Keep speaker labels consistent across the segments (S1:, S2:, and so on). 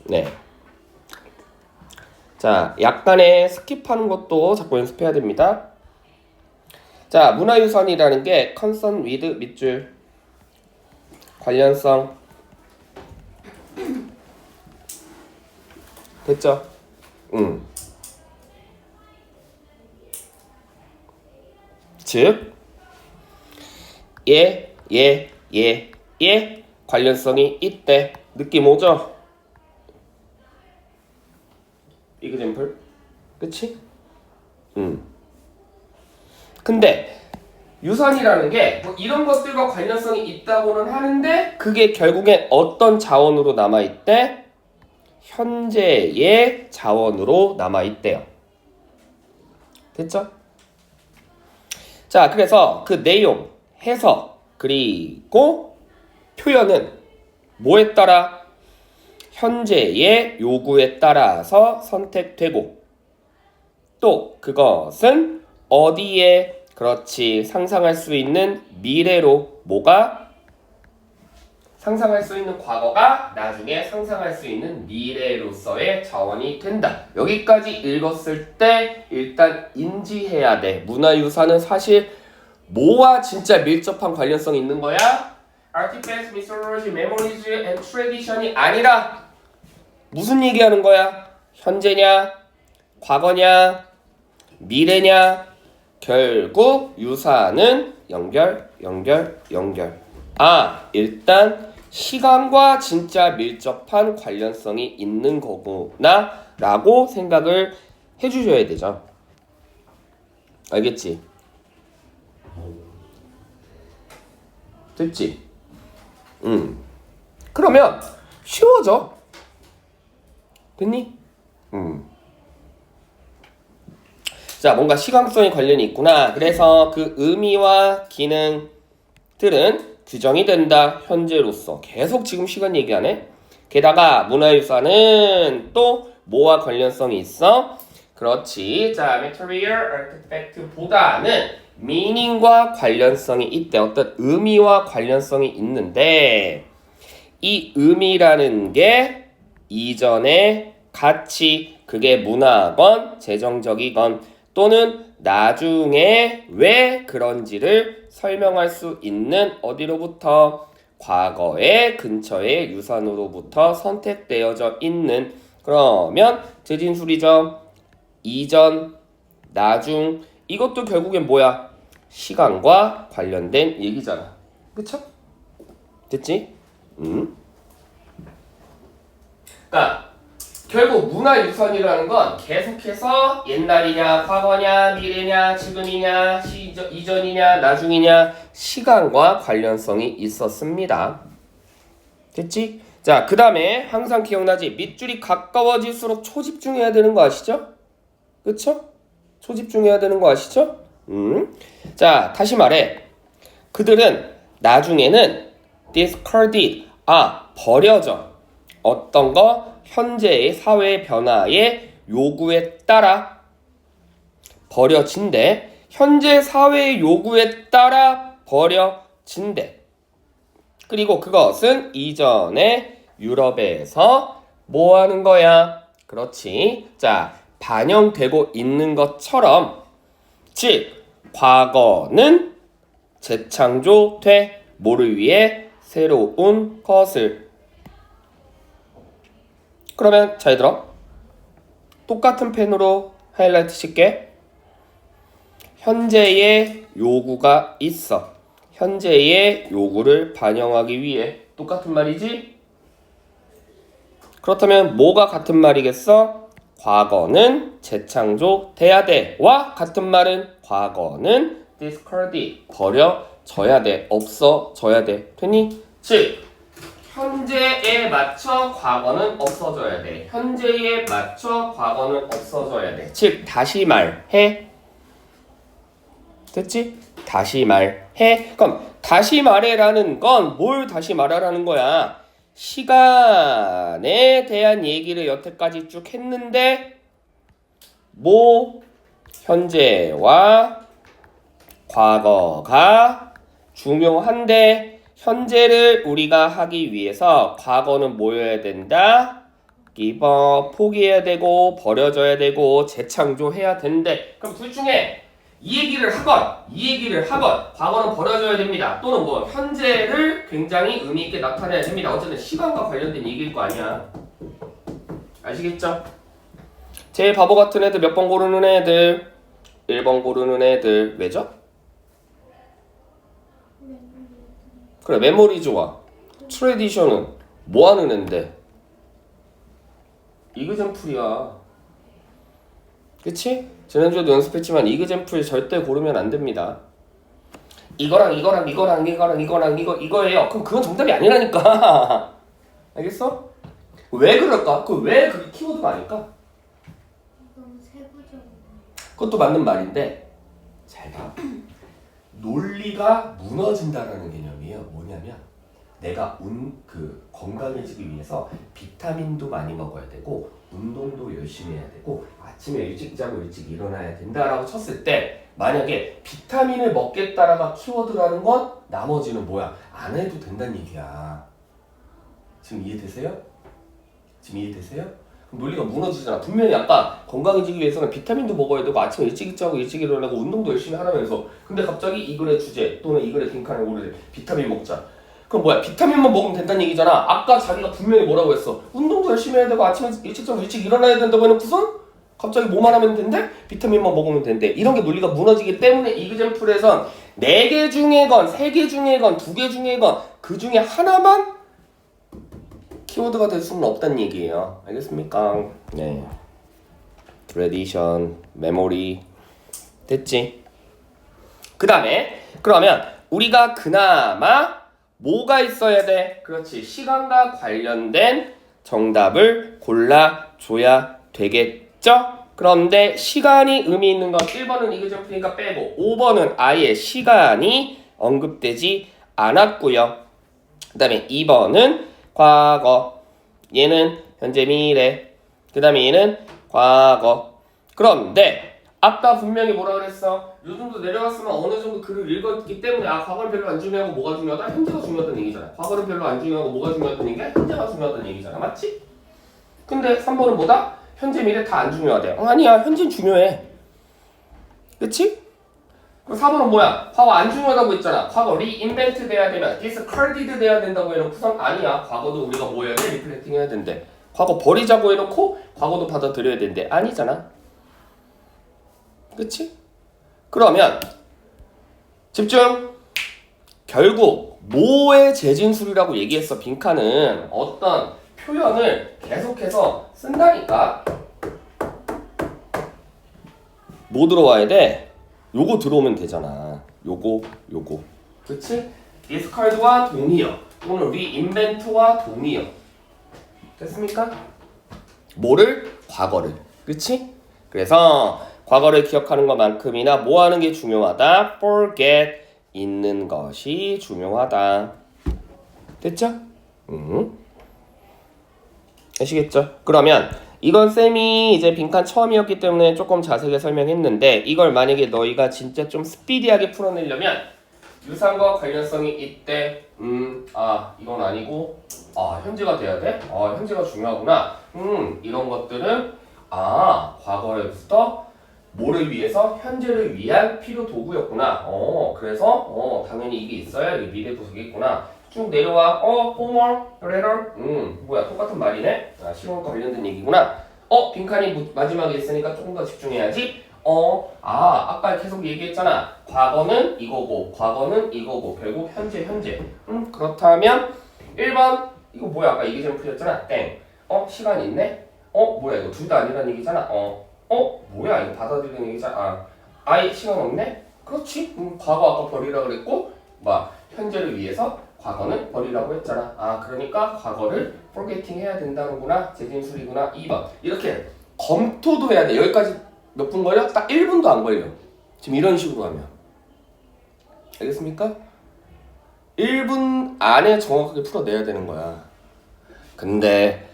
S1: 네. 자, 약간의 스킵하는 것도 자꾸 연습해야 됩니다. 자, 문화유산이라는 게 concern with 밑줄 관련성 됐죠? 즉 얘 관련성이 있대. 느낌 오죠? 이그젠플 그치? 근데 유선이라는 게 뭐 이런 것들과 관련성이 있다고는 하는데 그게 결국엔 어떤 자원으로 남아있대? 현재의 자원으로 남아있대요. 됐죠? 자, 그래서 그 내용, 해석, 그리고 표현은 뭐에 따라? 현재의 요구에 따라서 선택되고 또 그것은 어디에 그렇지 상상할 수 있는 미래로 뭐가? 상상할 수 있는 과거가 나중에 상상할 수 있는 미래로서의 자원이 된다. 여기까지 읽었을 때 일단 인지해야 돼. 문화유산은 사실 뭐와 진짜 밀접한 관련성이 있는 거야? Artifacts, mythology, memories, and tradition이 아니라 무슨 얘기하는 거야? 현재냐? 과거냐? 미래냐? 결국 유산은 연결. 일단 시간과 진짜 밀접한 관련성이 있는 거구나 라고 생각을 해주셔야 되죠. 알겠지? 됐지? 그러면 쉬워져. 됐니? 자, 뭔가 시각성의 관련이 있구나. 그래서 그 의미와 기능들은 규정이 된다. 현재로서. 계속 지금 시간 얘기하네. 게다가 문화유산은 또 뭐와 관련성이 있어? 그렇지. 자, material artifact보다는 meaning과 관련성이 있대. 어떤 의미와 관련성이 있는데 이 의미라는 게 이전의 가치, 그게 문화건 재정적이건 또는 나중에 왜 그런지를 설명할 수 있는 어디로부터? 과거의 근처의 유산으로부터 선택되어져 있는. 그러면 재진술이죠. 이전, 나중, 이것도 결국엔 뭐야? 시간과 관련된 얘기잖아. 그쵸? 됐지? 그러니까 결국 문화유산이라는 건 계속해서 옛날이냐, 과거냐, 미래냐, 지금이냐, 이전이냐, 나중이냐 시간과 관련성이 있었습니다. 됐지? 자, 그 다음에 항상 기억나지? 밑줄이 가까워질수록 초집중해야 되는 거 아시죠? 그쵸? 초집중해야 되는 거 아시죠? 자, 다시 말해. 그들은 나중에는 discarded, 버려져. 어떤 거? 현재의 사회 변화의 요구에 따라 버려진대. 현재 사회의 요구에 따라 버려진대. 그리고 그것은 이전에 유럽에서 뭐 하는 거야? 그렇지. 자, 반영되고 있는 것처럼 즉 과거는 재창조돼. 뭐를 위해? 새로운 것을. 그러면 잘 들어. 똑같은 펜으로 하이라이트 칠게. 현재의 요구가 있어. 현재의 요구를 반영하기 위해. 똑같은 말이지? 그렇다면 뭐가 같은 말이겠어? 과거는 재창조돼야 돼. 와 같은 말은 과거는 discarded, 버려져야 돼. 없어져야 돼. 되니? 즉 현재에 맞춰 과거는 없어져야 돼. 현재에 맞춰 과거는 없어져야 돼. 즉 다시 말해. 됐지? 다시 말해. 그럼 다시 말해라는 건 뭘 다시 말하라는 거야? 시간에 대한 얘기를 여태까지 쭉 했는데 뭐 현재와 과거가 중요한데 현재를 우리가 하기 위해서 과거는 뭐여야 된다? give up, 포기해야 되고 버려져야 되고 재창조해야 된대. 그럼 둘 중에 이 얘기를 하건 과거는 버려져야 됩니다. 또는 뭐 현재를 굉장히 의미 있게 나타내야 됩니다. 어쨌든 시간과 관련된 얘기일 거 아니야. 아시겠죠? 제일 바보 같은 애들 몇 번 고르는 애들 1번 고르는 애들 왜죠? 그래 메모리 좋아. 트레디션은 뭐 하는 앤데? 이그젠플이야. 그치? 지난주에도 연습했지만 이그젠플 절대 고르면 안 됩니다. 이거랑 이거예요. 그럼 그건 정답이 아니라니까. 알겠어? 왜 그럴까? 왜 그게 키워드가 아닐까?
S2: 너무 세부적이네.
S1: 그것도 맞는 말인데 잘 봐. 논리가 무너진다라는 개념이에요. 뭐냐면 내가 건강해지기 위해서 비타민도 많이 먹어야 되고 운동도 열심히 해야 되고 아침에 일찍 자고 일찍 일어나야 된다라고 쳤을 때 만약에 비타민을 먹겠다라가 키워드라는 건 나머지는 뭐야? 안 해도 된다는 얘기야. 지금 이해되세요? 그럼 논리가 무너지잖아. 분명히 아까 건강해지기 위해서는 비타민도 먹어야 되고 아침에 일찍 자고 일찍 일어나고 운동도 열심히 하라면서 근데 갑자기 이 글의 주제 또는 이 글의 빈칸에 오르래 비타민 먹자. 그럼 뭐야? 비타민만 먹으면 된다는 얘기잖아. 아까 자기가 분명히 뭐라고 했어? 운동도 열심히 해야 되고 아침에 일찍 자고 일찍 일어나야 된다고 해놓고선 갑자기 뭐만 하면 된대? 비타민만 먹으면 된대. 이런 게 논리가 무너지기 때문에 이그젠플에선 4개 중에건 3개 중에건 2개 중에건 그 중에 하나만 키워드가 될 수는 없다는 얘기예요. 알겠습니까? 네. 트레디션, 메모리 됐지? 그 다음에 그러면 우리가 그나마 뭐가 있어야 돼? 그렇지. 시간과 관련된 정답을 골라줘야 되겠죠? 그런데 시간이 의미 있는 건 1번은 이그젠플이니까 빼고 5번은 아예 시간이 언급되지 않았고요. 그 다음에 2번은 과거, 얘는 현재 미래, 그 다음에 얘는 과거. 그런데 아까 분명히 뭐라 그랬어? 요 정도 내려갔으면 어느 정도 글을 읽었기 때문에 과거는 별로 안 중요하고 뭐가 중요하다? 현재가 중요하다는 얘기잖아. 과거는 별로 안 중요하고 뭐가 중요하다는 얘기야? 현재가 중요하다는 얘기잖아. 맞지? 근데 3번은 뭐다? 현재 미래 다 안 중요하대. 아니야, 현재는 중요해. 그치? 그럼 4번은 뭐야? 과거 안 중요하다고 했잖아. 과거 reinvent 돼야 되면 discarded 돼야 된다고 해놓고선 아니야. 과거도 우리가 뭐 해야 돼? 리플렉팅 해야 된대. 과거 버리자고 해놓고 과거도 받아들여야 된대. 아니잖아. 그치? 그러면 집중! 결국 뭐의 재진술이라고 얘기했어. 빈칸은 어떤 표현을 계속해서 쓴다니까. 뭐 들어와야 돼? 요거 들어오면 되잖아. 요거. 그치? discard와 동의어 또는 reinvent와 동의어. 됐습니까? 뭐를? 과거를. 그치? 그래서 과거를 기억하는 것만큼이나 뭐 하는 게 중요하다? forget, 잊는 것이 중요하다. 됐죠? 아시겠죠? 그러면 이건 쌤이 이제 빈칸 처음이었기 때문에 조금 자세하게 설명했는데 이걸 만약에 너희가 진짜 좀 스피디하게 풀어내려면 유상과 관련성이 있대. 이건 아니고 현재가 돼야 돼? 현재가 중요하구나. 이런 것들은 과거에부터 뭐를 위해서? 현재를 위한 필요 도구였구나. 그래서 당연히 이게 있어야 이게 미래 도구겠구나. 쭉 내려와. former, later. 뭐야 똑같은 말이네. 시간과 관련된 얘기구나. 빈칸이 마지막에 있으니까 조금 더 집중해야지. 아까 계속 얘기했잖아. 과거는 이거고 과거는 이거고 결국 현재. 그렇다면 1번 이거 뭐야? 아까 이그젠플이었잖아. 땡. 시간 있네. 뭐야 이거 둘 다 아니란 얘기잖아. 뭐야 이거 받아들이는 얘기잖아. 아예 시간 없네. 그렇지. 과거 아까 버리라 그랬고 현재를 위해서 과거는 버리라고 했잖아. 그러니까 과거를 forgetting 해야 된다는구나. 재진술이구나. 2번. 이렇게 검토도 해야 돼. 여기까지 몇 분 걸려? 딱 1분도 안 걸려. 지금 이런 식으로 하면. 알겠습니까? 1분 안에 정확하게 풀어내야 되는 거야. 근데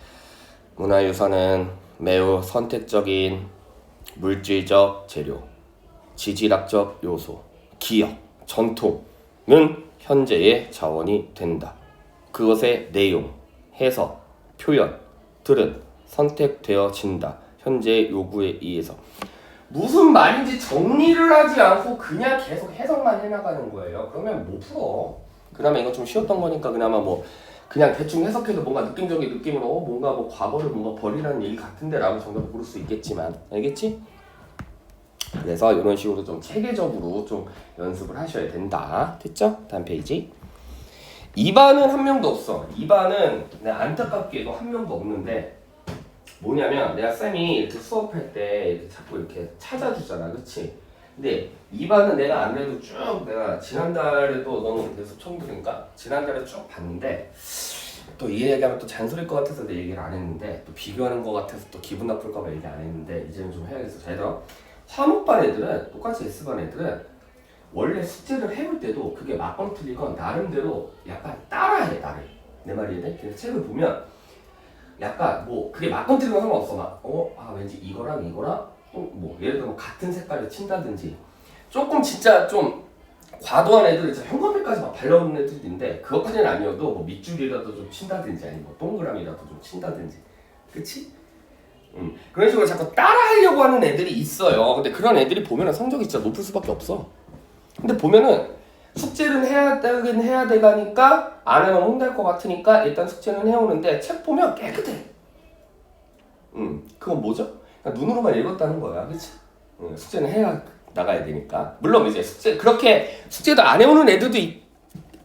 S1: 문화유산은 매우 선택적인 물질적 재료, 지질학적 요소, 기억, 전통은 현재의 자원이 된다. 그것의 내용, 해석, 표현들은 선택되어진다. 현재 요구에 의해서. 무슨 말인지 정리를 하지 않고 그냥 계속 해석만 해나가는 거예요. 그러면 못 풀어. 그나마 이거 좀 쉬웠던 거니까 그나마 뭐 그냥 대충 해석해도 뭔가 느낌적인 느낌으로 뭔가 뭐 과거를 뭔가 버리라는 얘기 같은데 라고 정답을 고를 수 있겠지만 알겠지? 그래서 이런 식으로 좀 체계적으로 좀 연습을 하셔야 된다. 됐죠? 다음 페이지. 2반은 한 명도 없어. 2반은 내가 안타깝게도 한 명도 없는데 뭐냐면 내가 쌤이 이렇게 수업할 때 이렇게 자꾸 이렇게 찾아주잖아. 그치? 근데 2반은 내가 안 그래도 쭉 내가 지난달에도 너무 계속 처음 들으니까 지난달에 쭉 봤는데 또 이 얘기하면 또 잔소리일 것 같아서 내 얘기를 안 했는데 또 비교하는 것 같아서 또 기분 나쁠까 봐 얘기 안 했는데 이제는 좀 해야겠어. 잘 들어. 화목반 애들은 똑같이 S반 애들은 원래 숙제를 해볼 때도 그게 맞건 틀리건 나름대로 약간 따라해 나를. 내 말이 이해돼? 그래서 책을 보면 약간 뭐 그게 맞건 틀리건 상관없어. 막 왠지 이거랑 또 뭐 예를 들어 뭐 같은 색깔을 친다든지 조금 진짜 좀 과도한 애들은 진짜 형광색까지 막 발라오는 애들도 있는데 그것까지는 아니어도 뭐 밑줄이라도 좀 친다든지 아니면 뭐 동그라미라도 좀 친다든지 그치? 그런 식으로 자꾸 따라하려고 하는 애들이 있어요. 근데 그런 애들이 보면은 성적이 진짜 높을 수밖에 없어. 근데 보면은 숙제는 해야 되긴 해야 되가니까 안 하면 혼날 것 같으니까 일단 숙제는 해오는데 책 보면 깨끗해. 그건 뭐죠? 그러니까 눈으로만 읽었다는 거야, 그렇지? 숙제는 해야 나가야 되니까. 물론 이제 그렇게 숙제도 안 해오는 애들도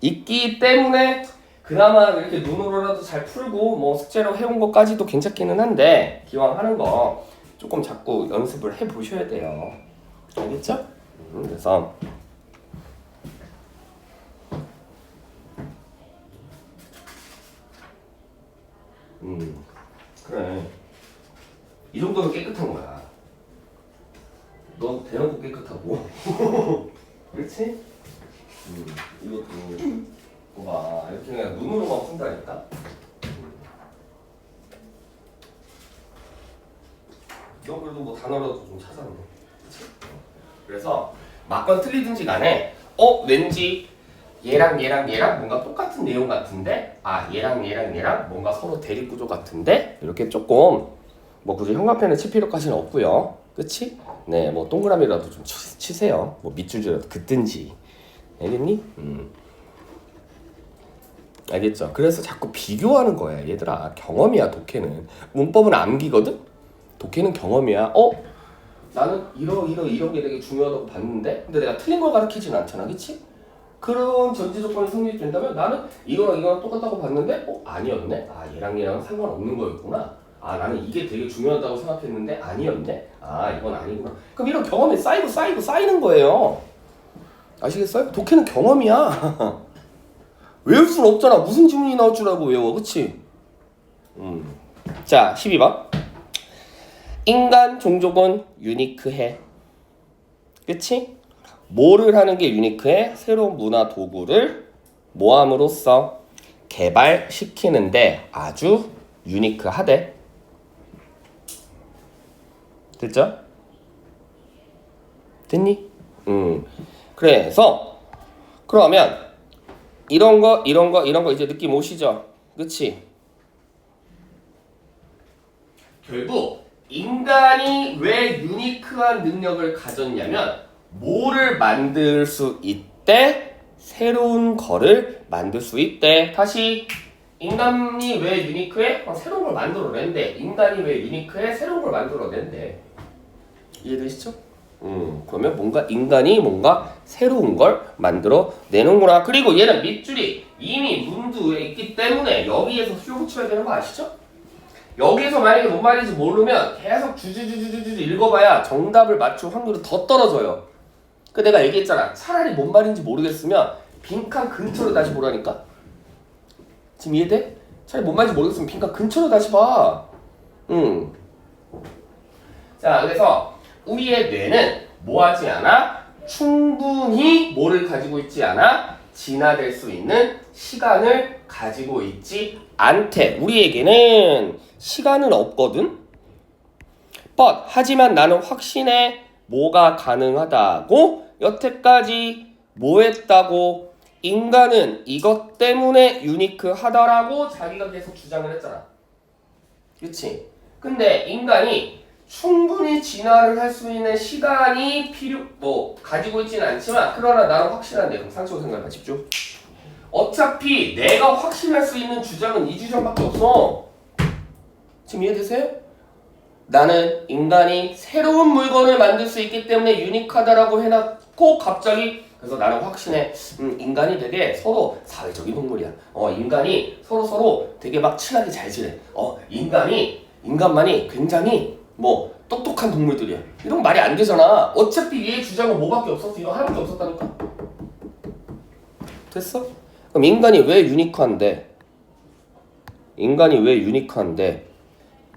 S1: 있기 때문에 그나마 이렇게 눈으로라도 잘 풀고 뭐 숙제로 해온 것까지도 괜찮기는 한데 기왕 하는 거 조금 자꾸 연습을 해 보셔야 돼요. 알겠죠? 그래서 그래. 이 정도면 깨끗한 거야. 너 대놓고 깨끗하고. 그렇지? 이것도 봐. 이렇게 그냥 눈으로만 푼다니까. 너 그래도 뭐 단어라도 좀 찾아내. 그치? 그래서 맞건 틀리든지 간에 왠지 얘랑 뭔가 똑같은 내용 같은데 얘랑 뭔가 서로 대립구조 같은데 이렇게 조금 뭐 굳이 형광펜을 칠 필요까지는 없고요. 그치? 네, 뭐 동그라미라도 좀 치세요. 뭐 밑줄이라도 긋든지. 알겠니? 알겠죠? 그래서 자꾸 비교하는 거야, 얘들아. 경험이야, 독해는. 문법은 암기거든? 독해는 경험이야. 나는 이런 게 되게 중요하다고 봤는데 근데 내가 틀린 걸 가르치진 않잖아, 그치? 그런 전제 조건이 성립된다면 나는 이거랑 똑같다고 봤는데 아니었네? 얘랑은 상관없는 거였구나. 나는 이게 되게 중요하다고 생각했는데 아니었네? 이건 아니구나. 그럼 이런 경험이 쌓이는 거예요. 아시겠어요? 독해는 경험이야. 외울 수는 없잖아. 무슨 지문이 나올 줄 알고 외워. 그치? 자, 12번. 인간 종족은 유니크해. 그치? 뭐를 하는 게 유니크해? 새로운 문화 도구를 모함으로써 개발시키는데 아주 유니크하대. 됐죠? 됐니? 그래서 그러면 이런 거 이제 느낌 오시죠? 그치? 결국 인간이 왜 유니크한 능력을 가졌냐면 뭐를 만들 수 있대? 새로운 거를 만들 수 있대. 다시 인간이 왜 유니크해? 새로운 걸 만들어낸대. 인간이 왜 유니크해? 새로운 걸 만들어낸대. 이해되시죠? 그러면 인간이 뭔가 새로운 걸 만들어내는구나. 그리고 얘는 밑줄이 이미 문두에 있기 때문에 여기에서 수요 붙여야 되는 거 아시죠? 여기에서 만약에 뭔 말인지 모르면 계속 주주주주주 읽어봐야 정답을 맞출 확률이 더 떨어져요. 그 내가 얘기했잖아. 차라리 뭔 말인지 모르겠으면 빈칸 근처로 다시 보라니까. 지금 이해돼? 차라리 뭔 말인지 모르겠으면 빈칸 근처로 다시 봐. 자, 그래서 우리의 뇌는 뭐하지 않아? 충분히 뭐를 가지고 있지 않아? 진화될 수 있는 시간을 가지고 있지 않대. 우리에게는 시간은 없거든. 하지만 나는 확신해. 뭐가 가능하다고? 여태까지 뭐 했다고? 인간은 이것 때문에 유니크하다라고 자기가 계속 주장을 했잖아. 그치? 근데 인간이 충분히 진화를 할 수 있는 시간이 가지고 있지는 않지만 그러나 나는 확신한데 그럼 상식으로 생각해봐 집중. 어차피 내가 확신할 수 있는 주장은 이 주장밖에 없어. 지금 이해되세요? 나는 인간이 새로운 물건을 만들 수 있기 때문에 유니크하다라고 해놨고 갑자기 그래서 나는 확신해. 인간이 되게 서로 사회적인 동물이야. 인간이 서로 되게 막 친하게 잘 지내. 인간만이 굉장히 똑똑한 동물들이야. 이런 거 말이 안 되잖아. 어차피 얘의 주장은 뭐밖에 없었어. 이거 하나밖에 없었다니까. 됐어? 그럼 인간이 왜 유니크한데?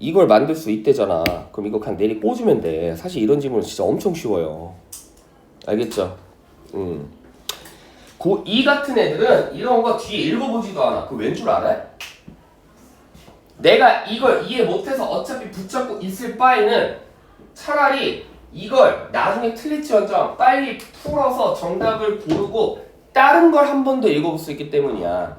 S1: 이걸 만들 수 있대잖아. 그럼 이거 그냥 내리 꽂으면 돼. 사실 이런 질문은 진짜 엄청 쉬워요. 알겠죠? 고2 같은 애들은 이런 거 뒤에 읽어보지도 않아. 그거 왠 줄 알아? 내가 이걸 이해 못해서 어차피 붙잡고 있을 바에는 차라리 이걸 나중에 틀릴지언정 빨리 풀어서 정답을 고르고 다른 걸 한 번 더 읽어볼 수 있기 때문이야.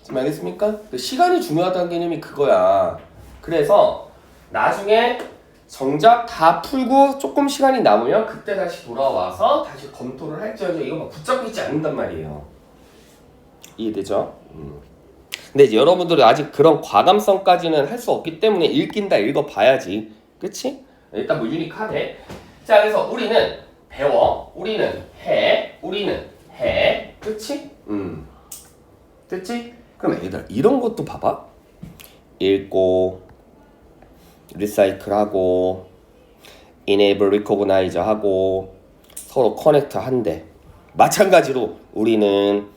S1: 지금 알겠습니까? 시간이 중요하다는 개념이 그거야. 그래서 나중에 정작 다 풀고 조금 시간이 남으면 그때 다시 돌아와서 다시 검토를 할지언정 이거 막 붙잡고 있지 않는단 말이에요. 이해되죠? 근데 이제 여러분들이 아직 그런 과감성까지는 할 수 없기 때문에 읽긴다 읽어봐야지. 그치? 일단 유니크하네. 자, 그래서 우리는 배워, 우리는 해. 그치? 됐지? 그럼 얘들 이런 것도 봐봐. 읽고 리사이클하고 enable recognize 하고 서로 커넥트 한대. 마찬가지로 우리는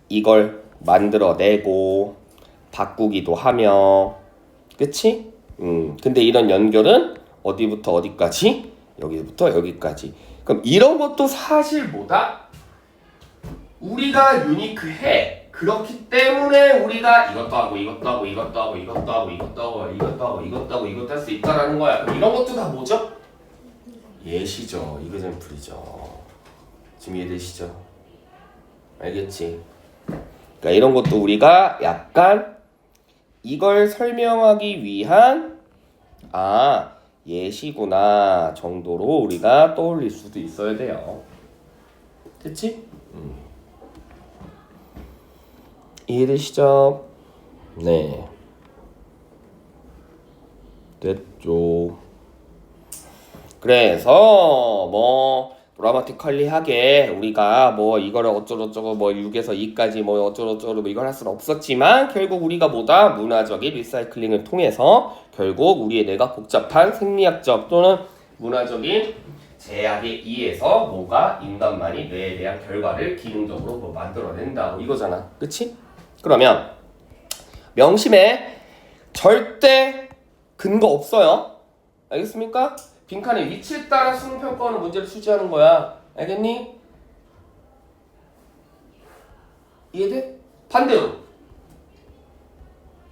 S1: 이걸 만들어내고 바꾸기도 하며 그치? 근데 이런 연결은 어디부터 어디까지? 여기부터 여기까지. 그럼 이런 것도 사실 뭐다? 우리가 유니크해. 그렇기 때문에 우리가 이것도 하고 할 수 있다라는 거야. 그럼 이런 것도 다 뭐죠? 예시죠. 이그젠플이죠. 지금 이해되시죠? 알겠지? 그러니까 이런 것도 우리가 약간 이걸 설명하기 위한 예시구나 정도로 우리가 떠올릴 수도 있어야 돼요. 됐지? 이해되시죠? 네. 됐죠. 그래서 드라마티컬리하게 우리가 이거를 어쩌고저쩌고 6에서 2까지 어쩌고저쩌고 이걸 할 수는 없었지만 결국 우리가 문화적인 리사이클링을 통해서 결국 우리의 뇌가 복잡한 생리학적 또는 문화적인 제약에 의해서 뭐가 인간만이 뇌에 대한 결과를 기능적으로 만들어낸다 이거잖아. 그치? 그러면 명심해. 절대 근거 없어요. 알겠습니까? 빈칸의 위치에 따라 수능 평가하는 문제를 출제하는 거야. 알겠니? 이해돼? 반대로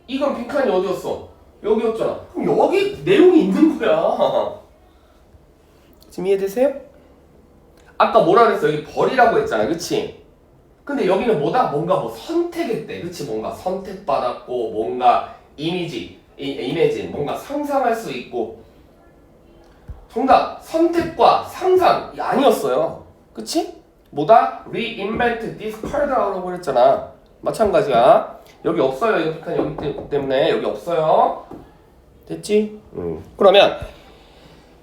S1: 이건 빈칸이 어디였어? 여기였잖아. 그럼 여기 내용이 있는 거야. 지금 이해되세요? 아까 뭐라 그랬어? 여기 벌이라고 했잖아. 그치? 근데 여기는 뭐다? 뭔가 선택했대. 그치? 뭔가 선택받았고 뭔가 이미지 뭔가 상상할 수 있고 정답 선택과 상상이 아니었어요. 그치? 뭐다? reinvent discard라고 그랬잖아. 마찬가지야. 여기 없어요. 여기 때문에 여기 없어요. 됐지? 그러면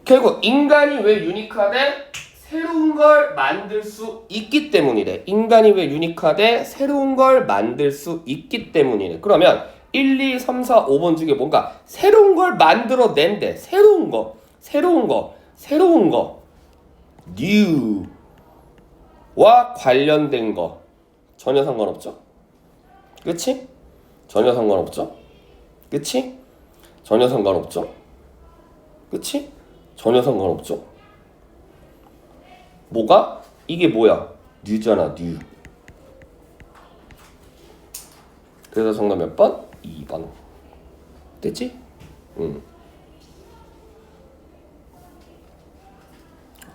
S1: 결국 인간이 왜 유니크하대? 새로운 걸 만들 수 있기 때문이래. 인간이 왜 유니크하대? 새로운 걸 만들 수 있기 때문이래. 그러면 1, 2, 3, 4, 5번 중에 뭔가 새로운 걸 만들어낸대. 새로운 거 new와 관련된 거 전혀 상관없죠? 그치? 전혀 상관없죠? 그치? 전혀 상관없죠? 그치? 전혀 상관없죠? 뭐가? 이게 뭐야? new잖아, new. 그래서 정답 몇 번? 2번. 됐지?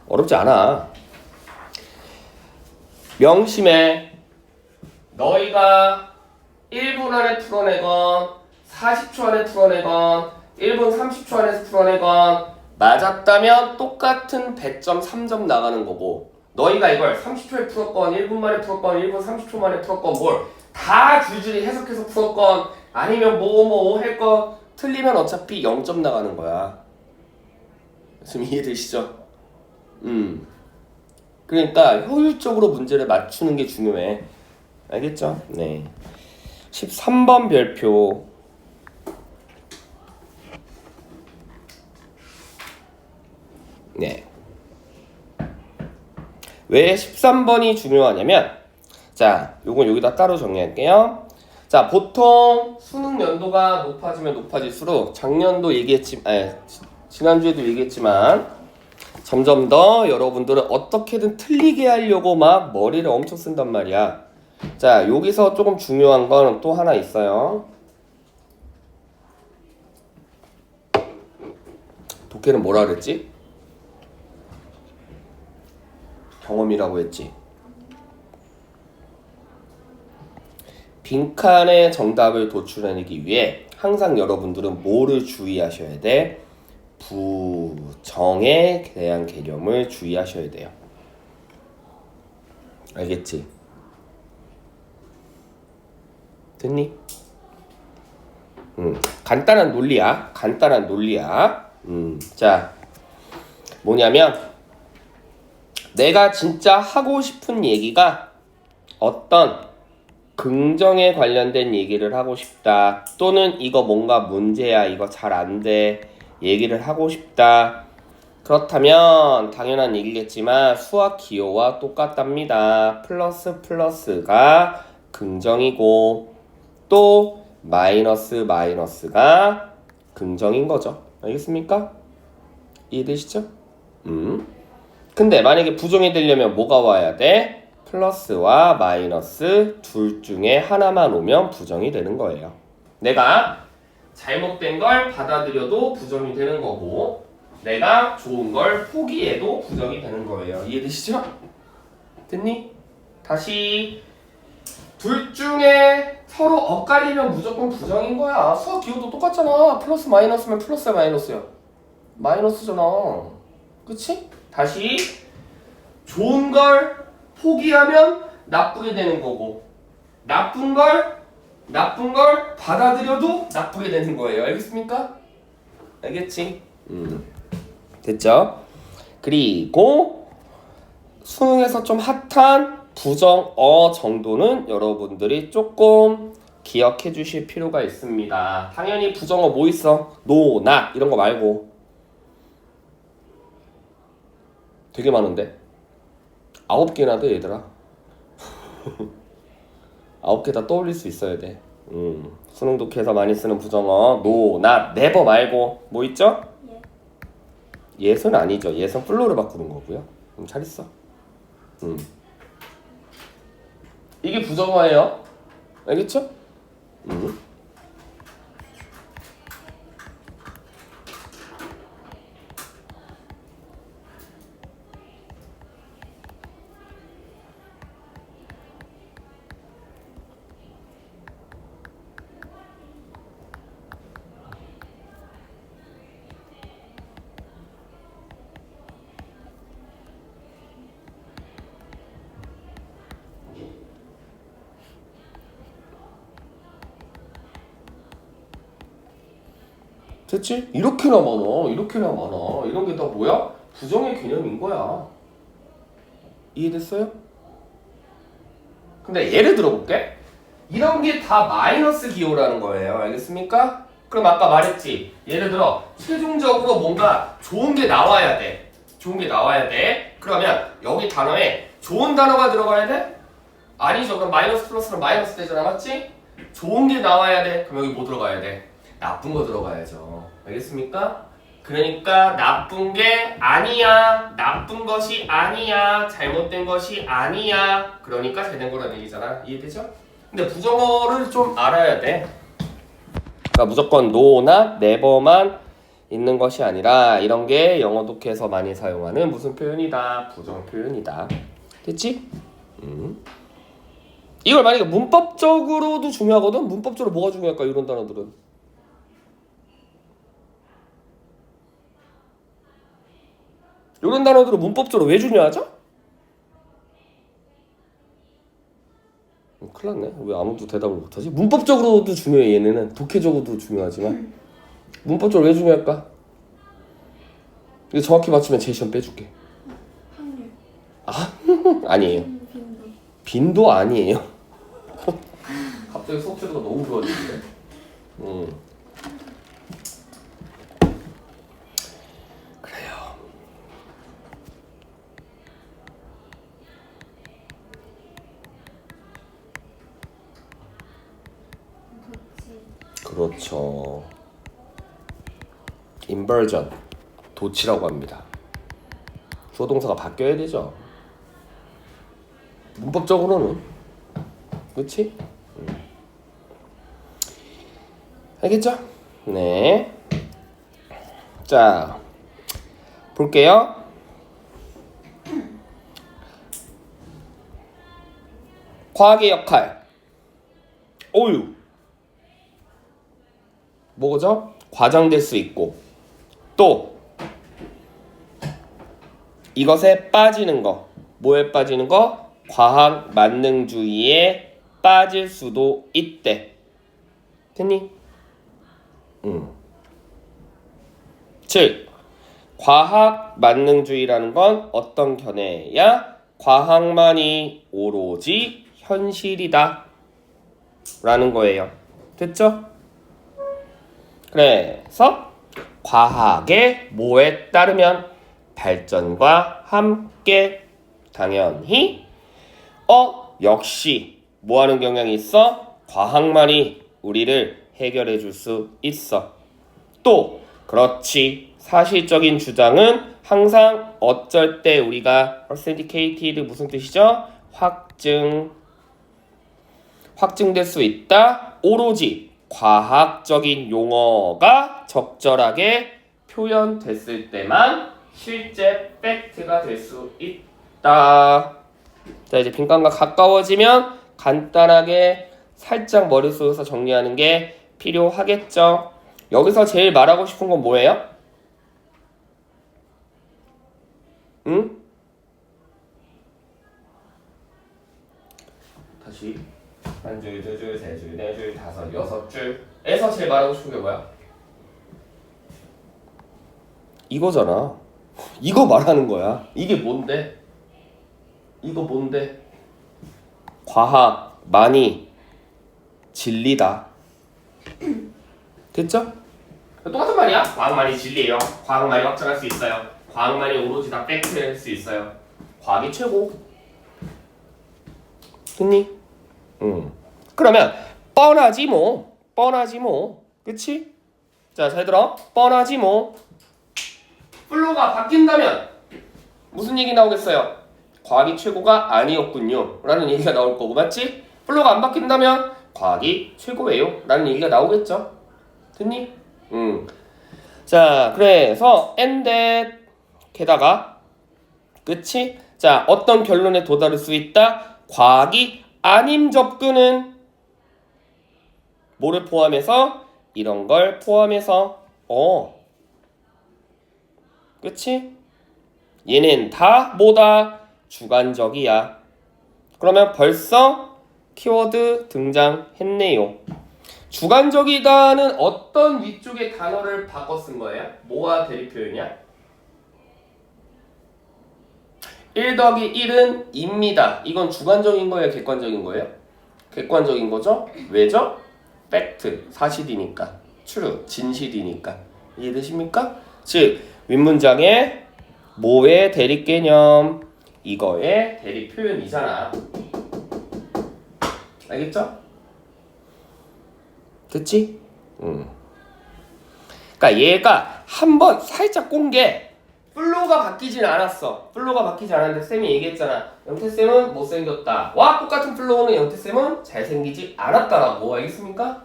S1: 어렵지 않아. 명심해. 너희가 1분 안에 풀어내건 40초 안에 풀어내건 1분 30초 안에서 풀어내건 맞았다면 똑같은 100점 3점 나가는 거고 너희가 이걸 30초에 풀었건 1분 만에 풀었건 1분 30초 만에 풀었건 뭘 다 줄줄이 해석해서 풀었건 아니면 뭐 할건 틀리면 어차피 0점 나가는 거야. 지금 이해되시죠? 그러니까 효율적으로 문제를 맞추는 게 중요해. 알겠죠? 네. 13번 별표. 네. 왜 13번이 중요하냐면 자, 요건 여기다 따로 정리할게요. 자, 보통 수능 연도가 높아지면 높아질수록 작년도 지난주에도 얘기했지만 점점 더 여러분들은 어떻게든 틀리게 하려고 막 머리를 엄청 쓴단 말이야. 자, 여기서 조금 중요한 건 또 하나 있어요. 독해는 뭐라 그랬지? 경험이라고 했지. 빈칸에 정답을 도출해내기 위해 항상 여러분들은 뭐를 주의하셔야 돼? 부정에 대한 개념을 주의하셔야 돼요. 알겠지? 됐니? 간단한 논리야. 간단한 논리야. 자, 뭐냐면 내가 진짜 하고 싶은 얘기가 어떤 긍정에 관련된 얘기를 하고 싶다. 또는 이거 뭔가 문제야. 이거 잘 안 돼. 얘기를 하고 싶다. 그렇다면 당연한 얘기겠지만 수학 기호와 똑같답니다. 플러스가 긍정이고 또 마이너스가 긍정인 거죠. 알겠습니까? 이해되시죠? 근데 만약에 부정이 되려면 뭐가 와야 돼? 플러스와 마이너스 둘 중에 하나만 오면 부정이 되는 거예요. 내가 잘못된 걸 받아들여도 부정이 되는 거고 내가 좋은 걸 포기해도 부정이 되는 거예요. 이해되시죠? 됐니? 다시 둘 중에 서로 엇갈리면 무조건 부정인 거야. 수학 기호도 똑같잖아. 플러스 마이너스면 플러스야 마이너스야. 마이너스잖아. 그치? 다시 좋은 걸 포기하면 나쁘게 되는 거고 나쁜 걸 받아들여도 나쁘게 되는 거예요. 알겠습니까? 알겠지? 됐죠? 그리고 수능에서 좀 핫한 부정어 정도는 여러분들이 조금 기억해 주실 필요가 있습니다. 당연히 부정어 뭐 있어? no, not 이런 거 말고 되게 많은데 9개나 돼 얘들아. 9개 다 떠올릴 수 있어야 돼. 수능 독해에서 많이 쓰는 부정어 no, not, never 말고 뭐 있죠? 예은 아니죠. 예은 플로를 바꾸는 거고요. 잘 있어. 이게 부정어예요. 알겠죠? 됐지? 이렇게나 많아. 이런 게 다 뭐야? 부정의 개념인 거야. 이해됐어요? 근데 예를 들어볼게. 이런 게 다 마이너스 기호라는 거예요. 알겠습니까? 그럼 아까 말했지. 예를 들어 최종적으로 뭔가 좋은 게 나와야 돼. 그러면 여기 단어에 좋은 단어가 들어가야 돼? 아니죠. 그럼 마이너스 플러스는 마이너스 되잖아. 맞지? 좋은 게 나와야 돼. 그럼 여기 뭐 들어가야 돼? 나쁜 거 들어가야죠. 알겠습니까? 그러니까 나쁜 게 아니야. 나쁜 것이 아니야. 잘못된 것이 아니야. 그러니까 잘된 거라는 얘기잖아. 이해되죠? 근데 부정어를 좀 알아야 돼. 그러니까 무조건 no나 never만 있는 것이 아니라 이런 게 영어 독해에서 많이 사용하는 무슨 표현이다? 부정 표현이다. 됐지? 이걸 만약에 문법적으로도 중요하거든? 문법적으로 뭐가 중요할까? 이런 단어들은 이런 단어들은 문법적으로 왜 중요하죠? 큰일 났네. 왜 아무도 대답을 못하지? 문법적으로도 중요해. 얘네는 독해적으로도 중요하지만 문법적으로 왜 중요할까? 이거 정확히 맞추면 제시험 빼줄게.
S2: 확률.
S1: 아니에요.
S2: 빈도.
S1: 빈도 아니에요. 갑자기 수업 제도가 너무 좋아지는데. 그래요.
S2: 도치.
S1: 그렇죠. 인버전 도치라고 합니다. 주어 동사가 바뀌어야 되죠. 문법적으로는 그렇지? 알겠죠? 네. 자, 볼게요. 과학의 역할. 오유. 뭐죠? 과장될 수 있고 또 이것에 빠지는 거. 뭐에 빠지는 거? 과학 만능주의에 빠질 수도 있대. 됐니? 즉 과학 만능주의라는 건 어떤 견해야? 과학만이 오로지 현실이다 라는 거예요. 됐죠? 그래서 과학의 뭐에 따르면 발전과 함께 당연히 역시 뭐 하는 경향이 있어? 과학만이 우리를 해결해 줄 수 있어. 또 그렇지. 사실적인 주장은 항상 어쩔 때 우리가 authenticated 무슨 뜻이죠? 확증될 수 있다. 오로지 과학적인 용어가 적절하게 표현됐을 때만 실제 팩트가 될 수 있다. 자, 이제 빈칸과 가까워지면 간단하게 살짝 머릿속에서 정리하는 게 필요하겠죠. 여기서 제일 말하고 싶은 건 뭐예요? 응? 다시 한 줄, 두 줄, 세 줄, 네 줄, 다섯, 여섯 줄에서 제일 말하고 싶은 게 뭐야? 이거잖아. 이거 말하는 거야. 이게 뭔데? 이거 뭔데? 과학만이 진리다. 됐죠? 똑같은 말이야. 과학만이 진리예요. 과학만이 확정할 수 있어요. 과학만이 오로지 다 팩트일 수 있어요. 과학이 최고. 됐니? 그러면 뻔하지 뭐. 뻔하지 뭐. 그치? 자, 잘 들어. 뻔하지 뭐. 플로우가 바뀐다면 무슨 얘기 나오겠어요? 과학이 최고가 아니었군요 라는 얘기가 나올 거고, 맞지? 플로우가 안 바뀐다면 과학이 최고예요 라는 얘기가 나오겠죠. 됐니? 자, 그래서 and that 게다가 그치? 자, 어떤 결론에 도달할 수 있다? 과학이 아닌 접근은 뭐를 포함해서? 이런 걸 포함해서 그치? 얘는 다 뭐다? 주관적이야. 그러면 벌써 키워드 등장했네요. 주관적이다는 어떤 위쪽의 단어를 바꿔 쓴 거예요? 뭐와 대립 표현이야? 1 더하기 1은 입니다. 이건 주관적인 거예요? 객관적인 거예요? 객관적인 거죠? 왜죠? 팩트, 사실이니까. true, 진실이니까. 이해되십니까? 즉, 윗문장에 뭐의 대립 개념, 이거의 대립 표현이잖아. 알겠죠? 됐지? 그러니까 얘가 한번 살짝 꼰 게 플로우가 바뀌진 않았어. 플로우가 바뀌지 않았는데 쌤이 얘기했잖아. 영태쌤은 못생겼다. 와, 똑같은 플로우는 영태쌤은 잘생기지 않았다라고. 알겠습니까?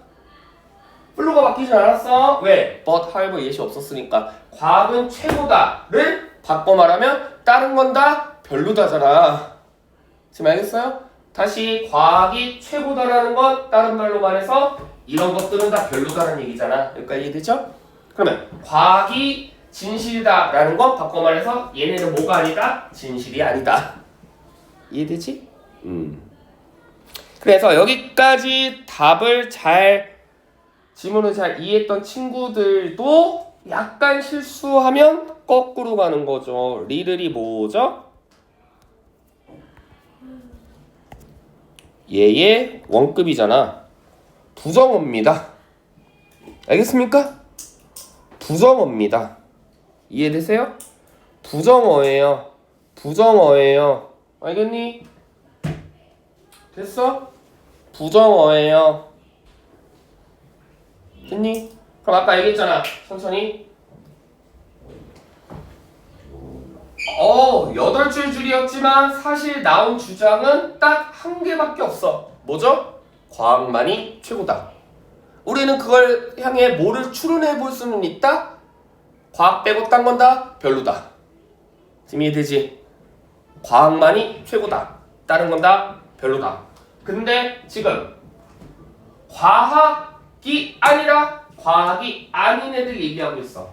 S1: 플로우가 바뀌진 않았어. 왜? but, however, 예시 없었으니까. 과학은 최고다를 바꿔 말하면 다른 건 다 별로다잖아. 지금 알겠어요? 다시 과학이 최고다라는 건 다른 말로 말해서 이런 것들은 다 별로다라는 얘기잖아. 여기까지 이해되죠? 그러면 과학이 진실이다라는 건 바꿔 말해서 얘네는 뭐가 아니다? 진실이 아니다. 이해되지? 그래서 여기까지 답을 지문을 잘 이해했던 친구들도 약간 실수하면 거꾸로 가는 거죠. 리들이 뭐죠? 얘의 원급이잖아. 부정어입니다. 알겠습니까? 부정어입니다. 이해되세요? 부정어예요. 부정어예요. 알겠니? 됐어? 부정어예요. 됐니? 그럼 아까 얘기했잖아. 천천히. 8줄이었지만 사실 나온 주장은 딱 한 개밖에 없어. 뭐죠? 과학만이 최고다. 우리는 그걸 향해 뭐를 추론해 볼 수는 있다? 과학 빼고 딴 건 다 별로다. 지금 이해되지? 과학만이 최고다. 다른 건 다 별로다. 근데 지금 과학이 아니라 과학이 아닌 애들 얘기하고 있어.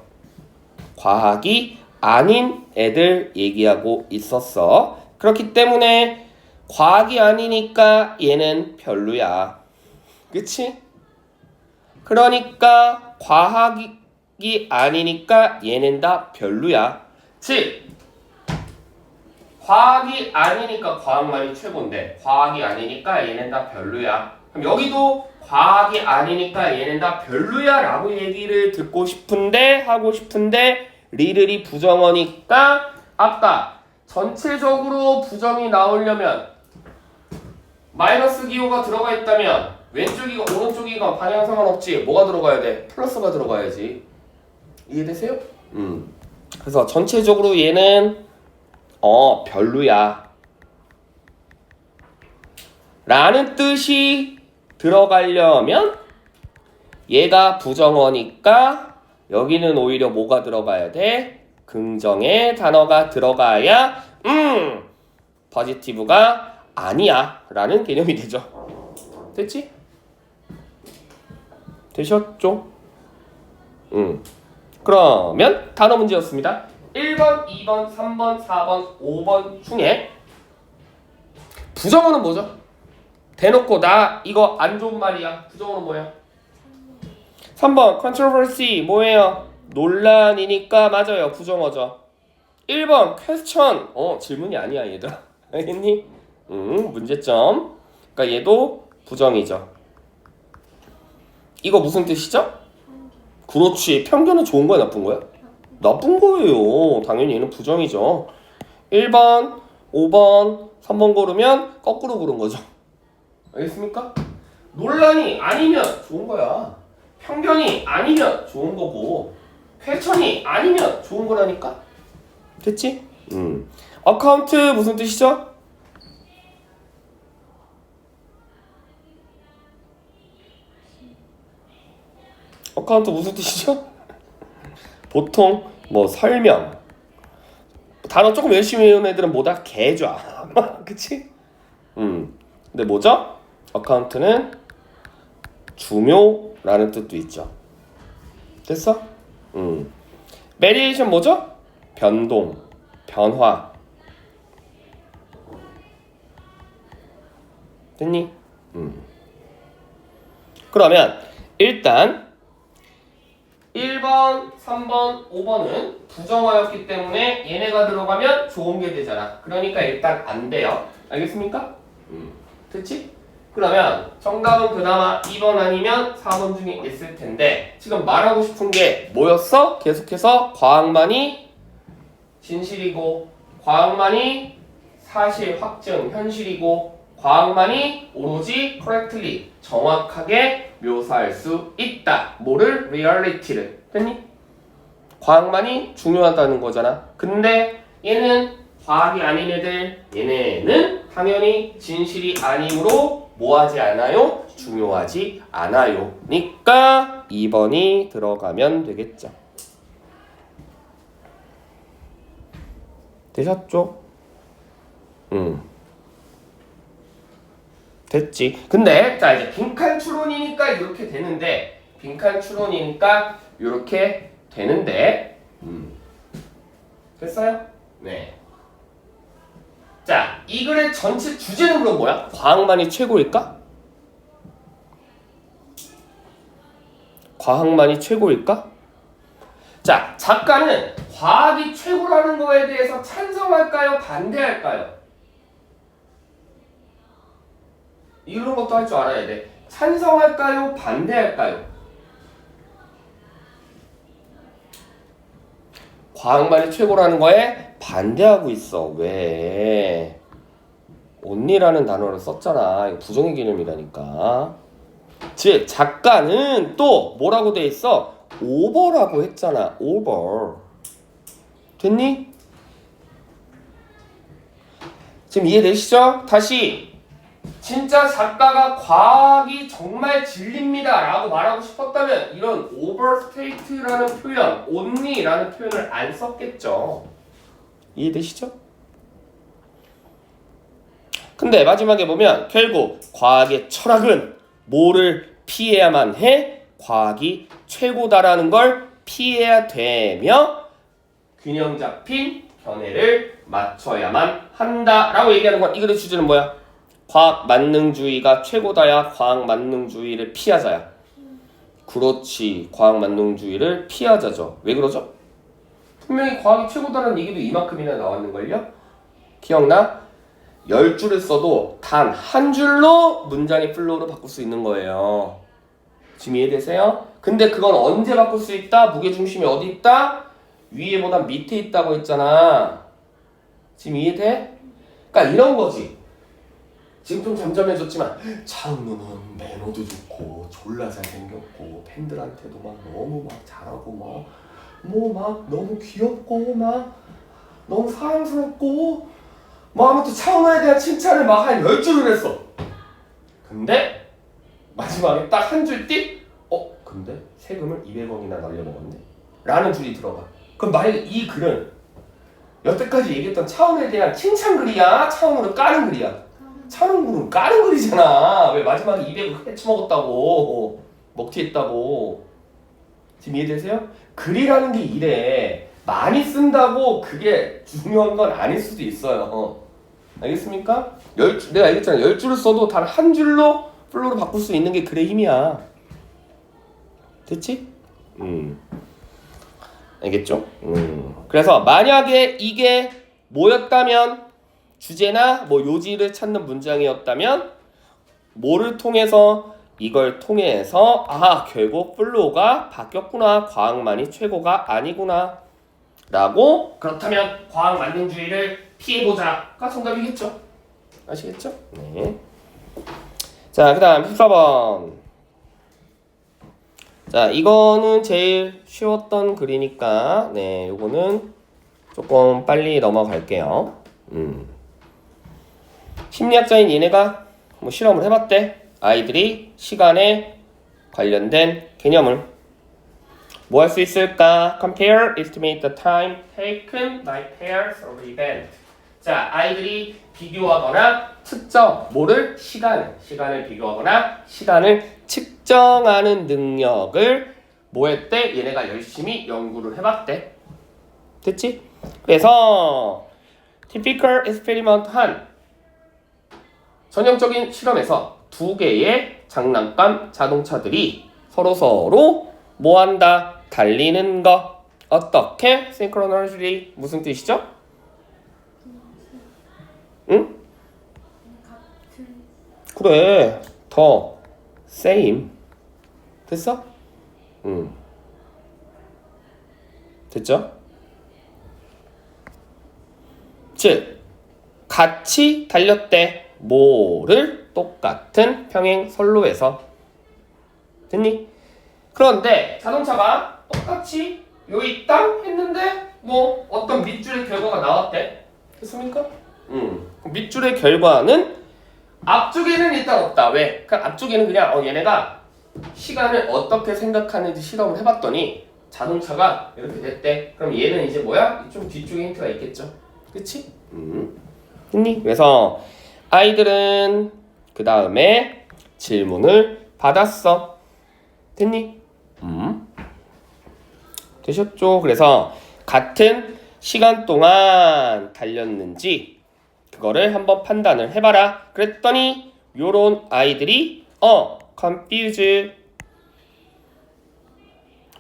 S1: 과학이 아닌 애들 얘기하고 있었어. 그렇기 때문에 과학이 아니니까 얘는 별로야. 그치? 그러니까 과학이 아니니까 얘는 다 별로야. 즉 과학이 아니니까 과학만이 최고인데 과학이 아니니까 얘는 다 별로야. 그럼 여기도 과학이 아니니까 얘는 다 별로야 라고 얘기를 듣고 싶은데 하고 싶은데 리들이 부정어니까 아까 전체적으로 부정이 나오려면 마이너스 기호가 들어가 있다면 왼쪽이건 오른쪽이건 방향 상관없지. 뭐가 들어가야 돼? 플러스가 들어가야지. 이해되세요? 그래서 전체적으로 얘는 별로야 라는 뜻이 들어가려면 얘가 부정어니까 여기는 오히려 뭐가 들어가야 돼? 긍정의 단어가 들어가야 포지티브가 아니야 라는 개념이 되죠. 됐지? 되셨죠? 그러면 단어 문제였습니다. 1번, 2번, 3번, 4번, 5번 중에 부정어는 뭐죠? 대놓고 나 이거 안 좋은 말이야. 부정어는 뭐야? 3번 controversy 뭐예요? 논란이니까 맞아요. 부정어죠. 1번 question 질문이 아니야 얘들아. 알겠니? 문제점. 그러니까 얘도 부정이죠. 이거 무슨 뜻이죠? 그렇지. 편견은 좋은 거야 나쁜 거야? 나쁜 거예요. 당연히 얘는 부정이죠. 1번, 5번, 3번 고르면 거꾸로 고른 거죠. 알겠습니까? 논란이 아니면 좋은 거야. 편견이 아니면 좋은 거고 퀘천이 아니면 좋은 거라니까. 됐지? 어카운트 무슨 뜻이죠? 어카운트 무슨 뜻이죠? 보통 뭐 설명 단어 조금 열심히 외운 애들은 뭐다? 계좌 그치? 근데 뭐죠? 어카운트는 중요라는 뜻도 있죠. 됐어? 메리에이션 뭐죠? 변동, 변화. 됐니? 그러면 일단 1번, 3번, 5번은 부정어였기 때문에 얘네가 들어가면 좋은 게 되잖아. 그러니까 일단 안 돼요. 알겠습니까? 됐지? 그러면 정답은 그나마 2번 아니면 4번 중에 있을 텐데 지금 말하고 싶은 게 뭐였어? 계속해서 과학만이 진실이고 과학만이 사실, 확증, 현실이고 과학만이 오로지 correctly, 정확하게 묘사할 수 있다. 뭐를? reality를. 됐니? 과학만이 중요하다는 거잖아. 근데 얘는 과학이 아닌 애들, 얘네는 당연히 진실이 아니므로 뭐하지 않아요? 중요하지 않아요. 니까 2번이 들어가면 되겠죠. 되셨죠? 됐지. 근데 자 이제 빈칸 추론이니까 이렇게 되는데 빈칸 추론이니까 이렇게 되는데 됐어요? 네. 자, 이 글의 전체 주제는 그럼 뭐야? 과학만이 최고일까? 과학만이 최고일까? 자, 작가는 과학이 최고라는 거에 대해서 찬성할까요? 반대할까요? 이런 것도 할 줄 알아야 돼. 찬성할까요? 반대할까요? 과학만이 최고라는 거에 반대하고 있어. 왜? only라는 단어를 썼잖아. 이거 부정의 개념이라니까. 즉 작가는 또 뭐라고 돼 있어? over라고 했잖아. over. 됐니? 지금 이해되시죠? 다시 진짜 작가가 과학이 정말 진리입니다 라고 말하고 싶었다면 이런 overstate라는 표현, only라는 표현을 안 썼겠죠. 이해되시죠? 근데 마지막에 보면 결국 과학의 철학은 뭐를 피해야만 해? 과학이 최고다라는 걸 피해야 되며 균형 잡힌 견해를 맞춰야만 한다라고 얘기하는 건 이 글의 주제는 뭐야? 과학 만능주의가 최고다야 과학 만능주의를 피하자야. 그렇지. 과학 만능주의를 피하자죠. 왜 그러죠? 분명히 과학이 최고다라는 얘기도 이만큼이나 나왔는걸요? 기억나? 10줄을 써도 단 한 줄로 문장의 플로우를 바꿀 수 있는 거예요. 지금 이해되세요? 근데 그건 언제 바꿀 수 있다? 무게중심이 어디 있다? 위에보다 밑에 있다고 했잖아. 지금 이해돼? 그러니까 이런 거지. 지금 좀 잠잠해졌지만 차은우는 매너도 좋고 졸라 잘생겼고 팬들한테도 막 너무 막 잘하고 막 너무 귀엽고 막 너무 사랑스럽고 뭐 아무튼 차은우에 대한 칭찬을 막 한 10줄을 했어. 근데 마지막에 딱 한 줄 띡? 근데 세금을 200원이나 날려먹었네? 라는 줄이 들어가. 그럼 만약에 이 글은 여태까지 얘기했던 차은우에 대한 칭찬글이야? 차은우를 까는 글이야? 차은우는 까는 글이잖아. 왜 마지막에 200을 해쳐먹었다고 먹튀했다고. 지금 이해되세요? 글이라는 게 이래. 많이 쓴다고 그게 중요한 건 아닐 수도 있어요. 알겠습니까? 내가 얘기했잖아. 10줄을 써도 단 한 줄로 플로우를 바꿀 수 있는 게 글의 힘이야. 됐지? 알겠죠? 그래서 만약에 이게 뭐였다면 주제나 뭐 요지를 찾는 문장이었다면 뭐를 통해서 이걸 통해서 결국 플로우가 바뀌었구나. 과학만이 최고가 아니구나. 라고 그렇다면 과학 만능주의를 피해보자가 정답이겠죠. 아시겠죠? 네. 자, 그 다음 14번. 자, 이거는 제일 쉬웠던 글이니까 네, 요거는 조금 빨리 넘어갈게요. 심리학자인 얘네가 뭐 실험을 해봤대. 아이들이 시간에 관련된 개념을 뭐 할 수 있을까? Compare, estimate the time taken by pairs of event. 자, 아이들이 비교하거나 측정, 뭐를? 시간을 비교하거나 시간을 측정하는 능력을 뭐 했대? 얘네가 열심히 연구를 해봤대. 됐지? 그래서 typical experiment 한 전형적인 실험에서 두 개의 장난감 자동차들이 서로 뭐한다? 달리는 거. 어떻게? synchronously. 무슨 뜻이죠? 응?
S2: 같은.
S1: 그래. 더 same. 됐어? 됐죠? 즉 같이 달렸대. 뭐를? 똑같은 평행 선로에서. 됐니? 그런데 자동차가 똑같이 여기 땅 했는데 뭐 어떤 밑줄의 결과가 나왔대. 됐습니까? 밑줄의 결과는 앞쪽에는 일단 없다. 왜? 그 앞쪽에는 그냥 얘네가 시간을 어떻게 생각하는지 실험을 해봤더니 자동차가 이렇게 됐대. 그럼 얘는 이제 뭐야? 좀 뒤쪽에 힌트가 있겠죠. 그치? 됐니? 그래서 아이들은 그 다음에 질문을 받았어. 됐니? 되셨죠? 그래서 같은 시간 동안 달렸는지 그거를 한번 판단을 해봐라. 그랬더니 요런 아이들이 confuse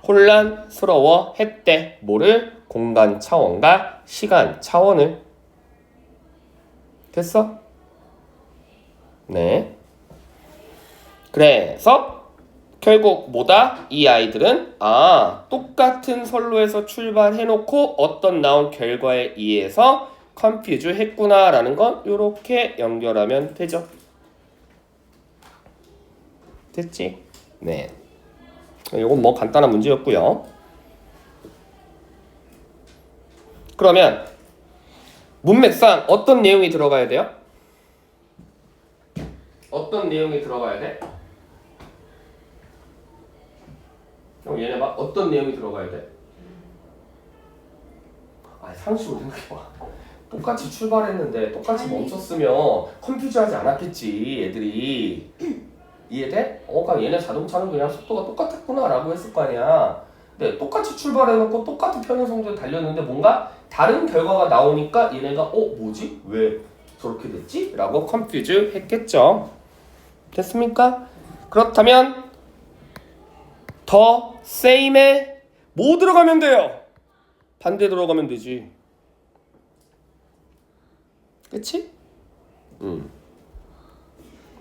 S1: 혼란스러워 했대. 뭐를? 공간 차원과 시간 차원을. 됐어? 네. 그래서 결국 뭐다? 이 아이들은 똑같은 선로에서 출발해놓고 어떤 나온 결과에 의해서 confuse 했구나라는 건 이렇게 연결하면 되죠. 됐지? 네. 이건 뭐 간단한 문제였고요. 그러면 문맥상 어떤 내용이 들어가야 돼요? 어떤 내용이 들어가야 돼? 얘네 봐. 어떤 내용이 들어가야 돼? 상식으로 생각해봐. 똑같이 출발했는데 똑같이 멈췄으면 컴퓨즈하지 않았겠지 애들이. 이해돼? 그러니까 얘네 자동차는 그냥 속도가 똑같았구나 라고 했을 거 아니야. 근데 똑같이 출발해놓고 똑같은 편의성도에 달렸는데 뭔가 다른 결과가 나오니까 얘네가 뭐지? 왜 저렇게 됐지? 라고 컴퓨즈 했겠죠. 됐습니까? 그렇다면 더 same에 뭐 들어가면 돼요? 반대 들어가면 되지. 그치?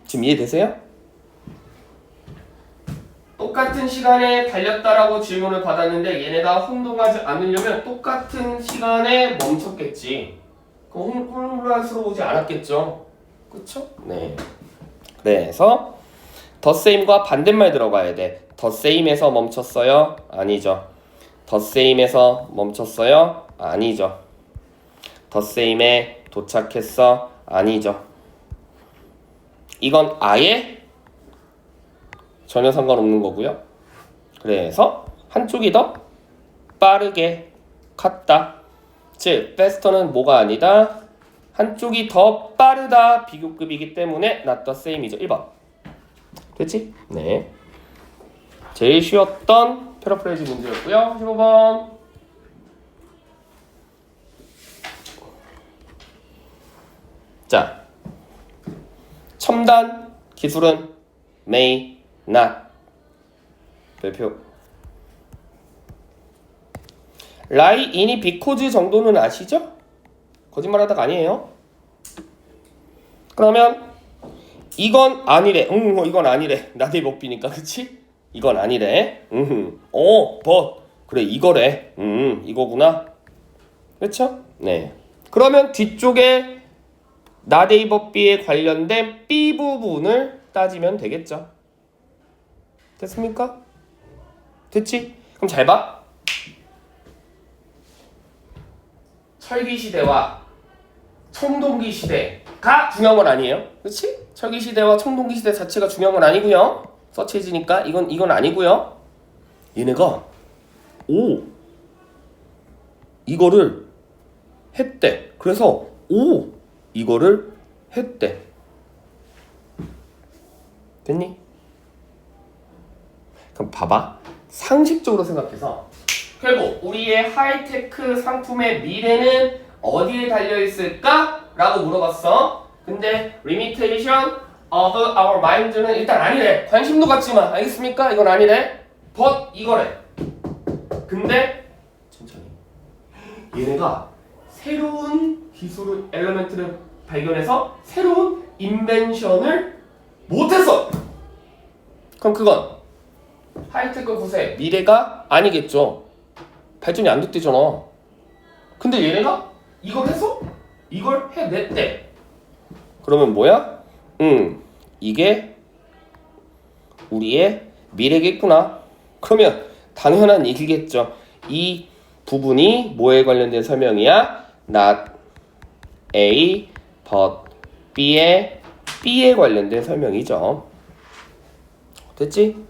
S1: 지금 이해되세요? 똑같은 시간에 달렸다라고 질문을 받았는데 얘네가 혼동하지 않으려면 똑같은 시간에 멈췄겠지. 그럼 혼란스러우지 않았겠죠. 그쵸? 네. 그래서 더 same과 반대말 들어가야 돼. 더 same에서 멈췄어요? 아니죠. 더 same에서 멈췄어요? 아니죠. 더 same에 도착했어? 아니죠. 이건 아예 전혀 상관없는 거고요. 그래서 한쪽이 더 빠르게 갔다. 즉, faster는 뭐가 아니다? 한쪽이 더 빠르다. 비교급이기 때문에 not the same이죠. 1번. 됐지? 네. 제일 쉬웠던 패러프레이즈 문제였고요. 15번. 자, 첨단 기술은 may not. 별표. lie in이 because 정도는 아시죠? 거짓말하다가 아니에요. 그러면 이건 아니래. 이건 아니래. 나대 먹비니까 그치? 이건 아니래. but 그래 이거래. 이거구나. 그렇죠? 네. 그러면 뒤쪽에 나데이버비에 관련된 B 부분을 따지면 되겠죠. 됐습니까? 됐지? 그럼 잘 봐. 철기 시대와 청동기 시대가 중요한 건 아니에요. 그렇지? 철기 시대와 청동기 시대 자체가 중요한 건 아니고요. 서치해지니까 이건 아니고요. 얘네가 이거를 했대. 그래서 이거를 했대. 됐니? 그럼 봐봐. 상식적으로 생각해서 결국 우리의 하이테크 상품의 미래는 어디에 달려있을까? 라고 물어봤어. 근데 limitation of our mind는 일단 아니래. 관심도 갖지마. 알겠습니까? 이건 아니래. but 이거래. 근데 천천히 얘네가 새로운 기술을 엘리멘트를 발견해서 새로운 인벤션을 못했어. 그럼 그건 하이테크 구세 미래가 아니겠죠. 발전이 안 됐대잖아. 근데 얘네가 이걸 해서 이걸 해냈대. 그러면 뭐야? 이게 우리의 미래겠구나. 그러면 당연한 얘기겠죠. 이 부분이 뭐에 관련된 설명이야? not A but B에 관련된 설명이죠. 됐지?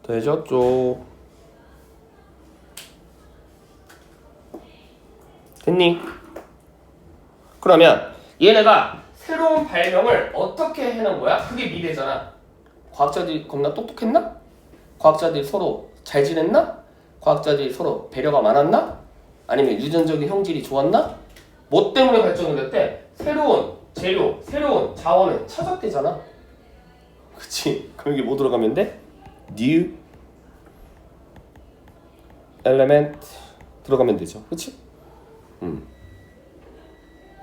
S1: 되셨죠? 됐니? 그러면 얘네가 새로운 발명을 어떻게 해놓은 거야? 그게 미래잖아. 과학자들이 겁나 똑똑했나? 과학자들이 서로 잘 지냈나? 과학자들이 서로 배려가 많았나? 아니면 유전적인 형질이 좋았나? 뭐 때문에 발전을 했대? 새로운 재료, 새로운 자원을 찾았대잖아. 그치? 그럼 이게 뭐 들어가면 돼? new element 들어가면 되죠. 그치?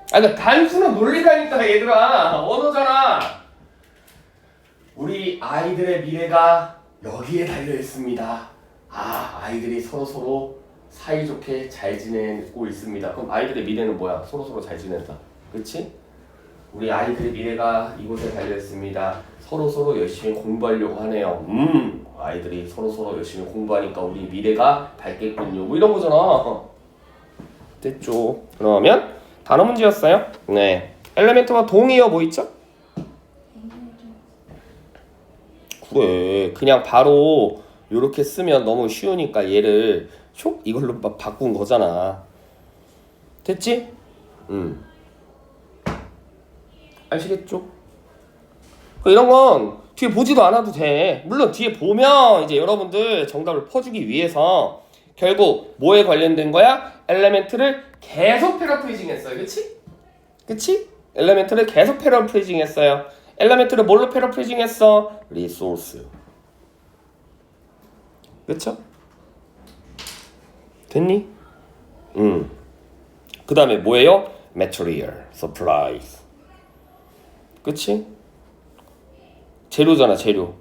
S1: 그러니까 단순한 논리라니까 얘들아. 언어잖아. 우리 아이들의 미래가 여기에 달려 있습니다. 아이들이 서로 사이좋게 잘 지내고 있습니다. 그럼 아이들의 미래는 뭐야? 서로 잘 지낸다. 그치? 우리 아이들의 미래가 이곳에 달려 있습니다. 서로 열심히 공부하려고 하네요. 아이들이 서로 열심히 공부하니까 우리 미래가 밝겠군요. 뭐 이런 거잖아. 됐죠? 그러면 단어 문제였어요. 네. 엘리멘트와 동의어 뭐 있죠? 그래. 그냥 바로 이렇게 쓰면 너무 쉬우니까 얘를 슉 이걸로 바꾼 거잖아. 됐지? 아시겠죠? 이런 건 뒤에 보지도 않아도 돼. 물론 뒤에 보면 이제 여러분들 정답을 퍼주기 위해서 결국 뭐에 관련된 거야? 엘리멘트를 계속 패러프레이징 했어요. 그치? 그치? 엘리멘트를 계속 패러프레이징 했어요. 엘리멘트를 뭘로 패러프레이징 했어? 리소스. 그쵸? 됐니? 그 다음에 뭐예요? material, supplies. 그치? 재료잖아, 재료.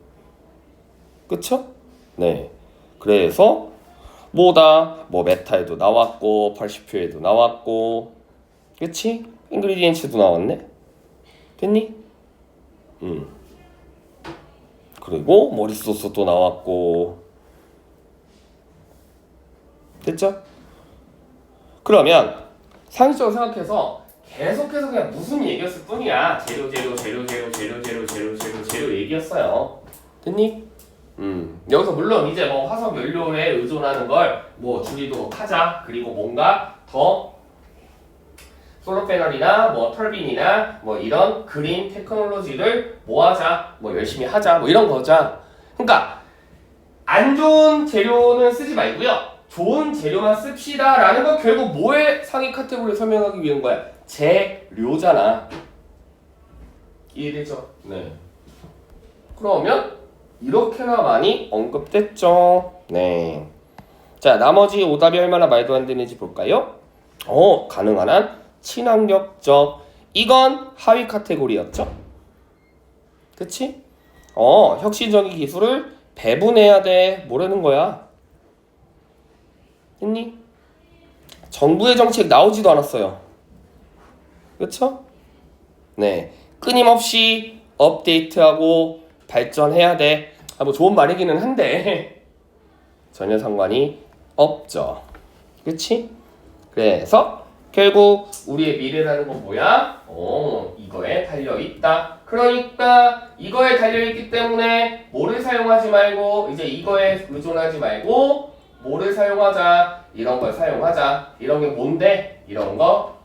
S1: 그쵸? 네. 그래서 뭐다? 뭐 메탈도 나왔고 펄시퓨에도 나왔고 그치? 인그리디언츠도 나왔네. 됐니? 그리고 뭐 리소스도 나왔고 됐죠? 그러면 상식적으로 생각해서 계속해서 그냥 무슨 얘기였을 뿐이야. 재료 얘기였어요. 됐니? 여기서 물론 이제 뭐 화석 연료에 의존하는 걸 뭐 줄이도록 하자. 그리고 뭔가 더 솔로 패널이나 뭐 터빈이나 뭐 이런 그린 테크놀로지를 뭐 하자. 뭐 열심히 하자. 뭐 이런 거죠. 그러니까 안 좋은 재료는 쓰지 말고요. 좋은 재료만 씁시다 라는 건 결국 뭐의 상위 카테고리를 설명하기 위한 거야? 재료잖아. 이해되죠? 네. 그러면 이렇게나 많이 언급됐죠. 네. 자, 나머지 오답이 얼마나 말도 안 되는지 볼까요? 가능한 한 친환경적. 이건 하위 카테고리였죠. 그치? 혁신적인 기술을 배분해야 돼. 뭐라는 거야? 했니? 정부의 정책 나오지도 않았어요. 그쵸? 네. 끊임없이 업데이트하고 발전해야 돼. 뭐 좋은 말이기는 한데 전혀 상관이 없죠. 그치? 그래서 결국 우리의 미래라는 건 뭐야? 이거에 달려있다. 그러니까 이거에 달려있기 때문에 뭐를 사용하지 말고 이제 이거에 의존하지 말고 뭐를 사용하자. 이런 걸 사용하자. 이런 게 뭔데? 이런 거.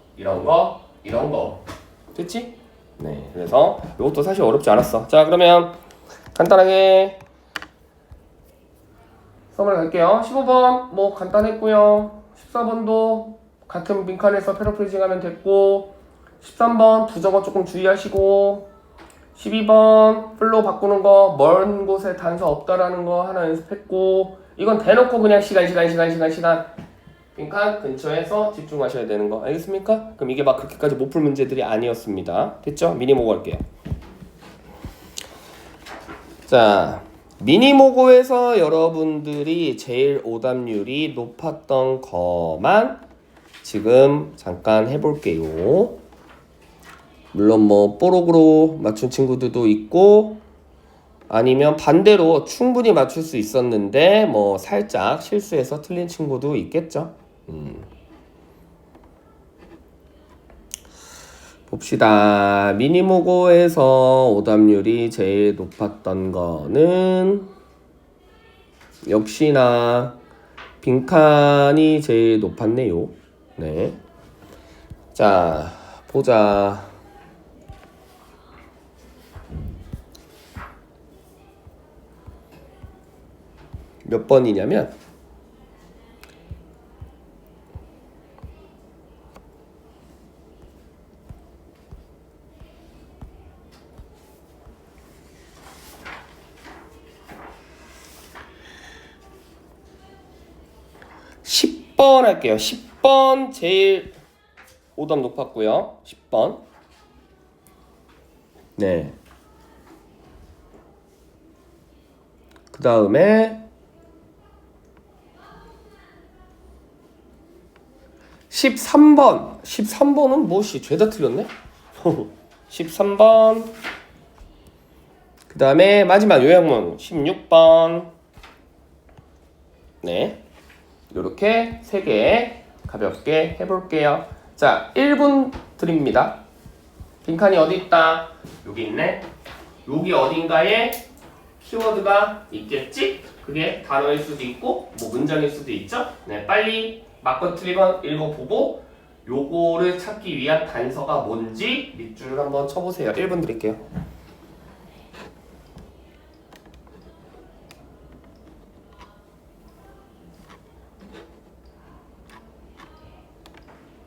S1: 됐지? 네. 그래서 이것도 사실 어렵지 않았어. 자, 그러면 간단하게 써머리 갈게요. 15번 뭐 간단했고요. 14번도 같은 빈칸에서 패러프레이징 하면 됐고 13번 부정어 조금 주의하시고 12번 플로우 바꾸는 거 먼 곳에 단서 없다라는 거 하나 연습했고 이건 대놓고 그냥 시간 빈칸 근처에서 집중하셔야 되는 거 알겠습니까? 그럼 이게 막 그렇게까지 못 풀 문제들이 아니었습니다. 됐죠? 미니모고 할게요. 자, 미니모고에서 여러분들이 제일 오답률이 높았던 거만 지금 잠깐 해볼게요. 물론 뭐 뽀록으로 맞춘 친구들도 있고 아니면 반대로 충분히 맞출 수 있었는데 뭐 살짝 실수해서 틀린 친구도 있겠죠. 봅시다. 미니모고에서 오답률이 제일 높았던 거는 역시나 빈칸이 제일 높았네요. 네. 자, 보자. 몇 번이냐면 10번 할게요. 10번 제일 오답 높았고요. 10번. 네. 그 다음에 13번. 13번은 무엇이? 죄다 틀렸네? 13번. 그 다음에 마지막 요약문 16번. 네. 이렇게 3개 가볍게 해볼게요. 자, 1분 드립니다. 빈칸이 어디 있다? 여기 있네. 여기 어딘가에 키워드가 있겠지? 그게 단어일 수도 있고 뭐 문장일 수도 있죠? 네, 빨리 맞건 틀리건 읽어보고 요거를 찾기 위한 단서가 뭔지 밑줄을 한번 쳐보세요. 1분 드릴게요.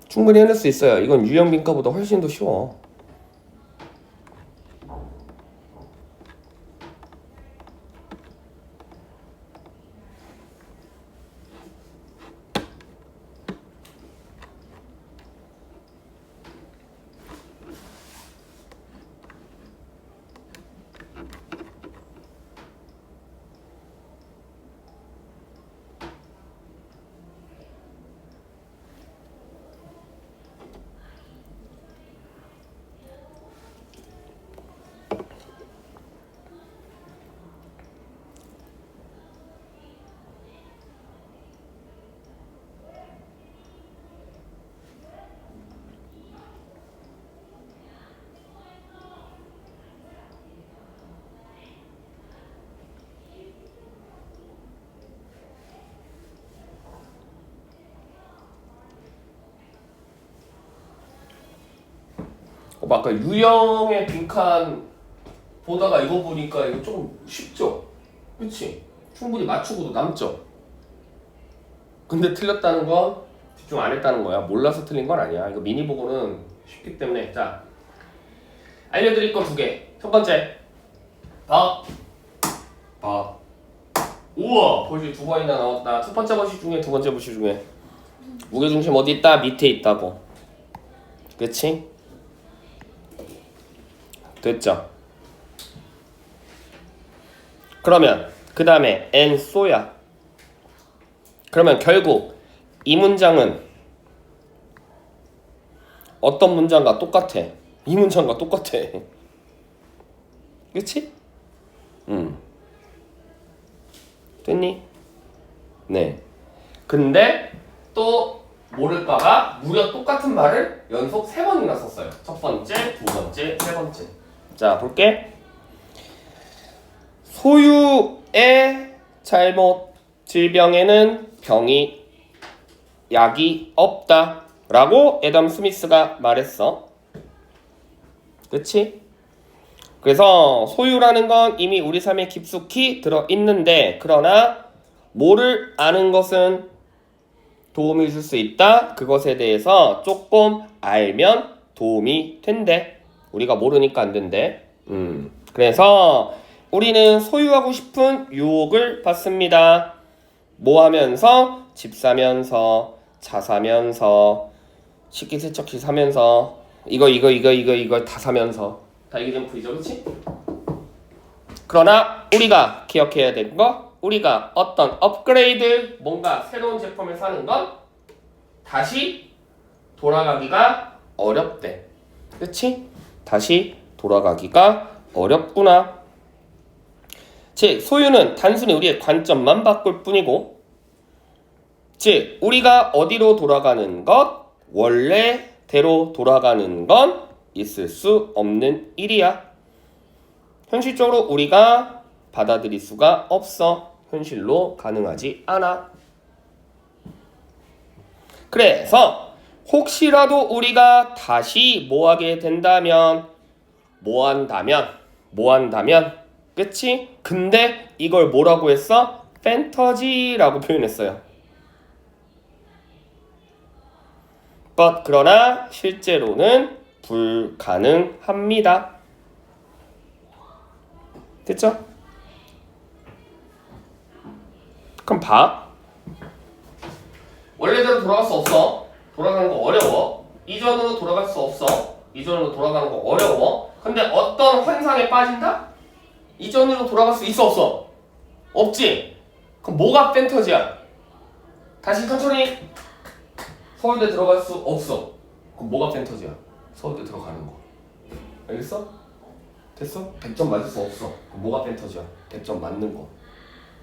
S1: 충분히 해낼 수 있어요. 이건 유형 빈칸보다 훨씬 더 쉬워. 아까 유형의 빈칸 보다가 이거 보니까 이거 좀 쉽죠? 그치? 충분히 맞추고도 남죠? 근데 틀렸다는 건 집중 안 했다는 거야. 몰라서 틀린 건 아니야. 이거 미니 보고는 쉽기 때문에. 자, 알려드릴 거 2개. 첫 번째, 봐. 우와, 벌써 2번이나 나왔다. 첫 번째 버시 중에 두 번째 버시 중에 무게중심 어디 있다? 밑에 있다고. 그치? 됐죠? 그러면 그 다음에 and so야. 그러면 결국 이 문장은 어떤 문장과 똑같아? 이 문장과 똑같아. 그치? 됐니? 네. 근데 또 모를까봐 무려 똑같은 말을 연속 3번이나 썼어요. 첫 번째, 두 번째, 세 번째. 자, 볼게. 소유의 잘못, 질병에는 병이, 약이 없다 라고 애덤 스미스가 말했어. 그치? 그래서 소유라는 건 이미 우리 삶에 깊숙이 들어있는데, 그러나 뭐를 아는 것은 도움이 줄 수 있다. 그것에 대해서 조금 알면 도움이 된대. 우리가 모르니까 안 된대. 그래서 우리는 소유하고 싶은 유혹을 받습니다. 뭐 하면서? 집 사면서, 차 사면서, 식기세척기 사면서, 이거 다 사면서. 다 이게점프이죠, 그치? 그러나 우리가 기억해야 될 거, 우리가 어떤 업그레이드, 뭔가 새로운 제품을 사는 건 다시 돌아가기가 어렵대. 그치? 다시 돌아가기가 어렵구나. 즉, 소유는 단순히 우리의 관점만 바꿀 뿐이고, 즉, 우리가 어디로 돌아가는 것, 원래대로 돌아가는 건 있을 수 없는 일이야. 현실적으로 우리가 받아들일 수가 없어. 현실로 가능하지 않아. 그래서 혹시라도 우리가 다시 뭐 하게 된다면, 뭐 한다면, 그치? 근데 이걸 뭐라고 했어? fantasy라고 표현했어요. but 그러나 실제로는 불가능합니다. 됐죠? 그럼 봐. 원래대로 돌아갈 수 없어. 돌아가는 거 어려워. 이전으로 돌아갈 수 없어. 이전으로 돌아가는 거 어려워. 근데 어떤 환상에 빠진다? 이전으로 돌아갈 수 있어 없어? 없지? 그럼 뭐가 판타지야? 다시 천천히. 서울대 들어갈 수 없어. 그럼 뭐가 판타지야? 서울대 들어가는 거. 알겠어? 됐어? 100점 맞을 수 없어. 그럼 뭐가 판타지야? 100점 맞는 거.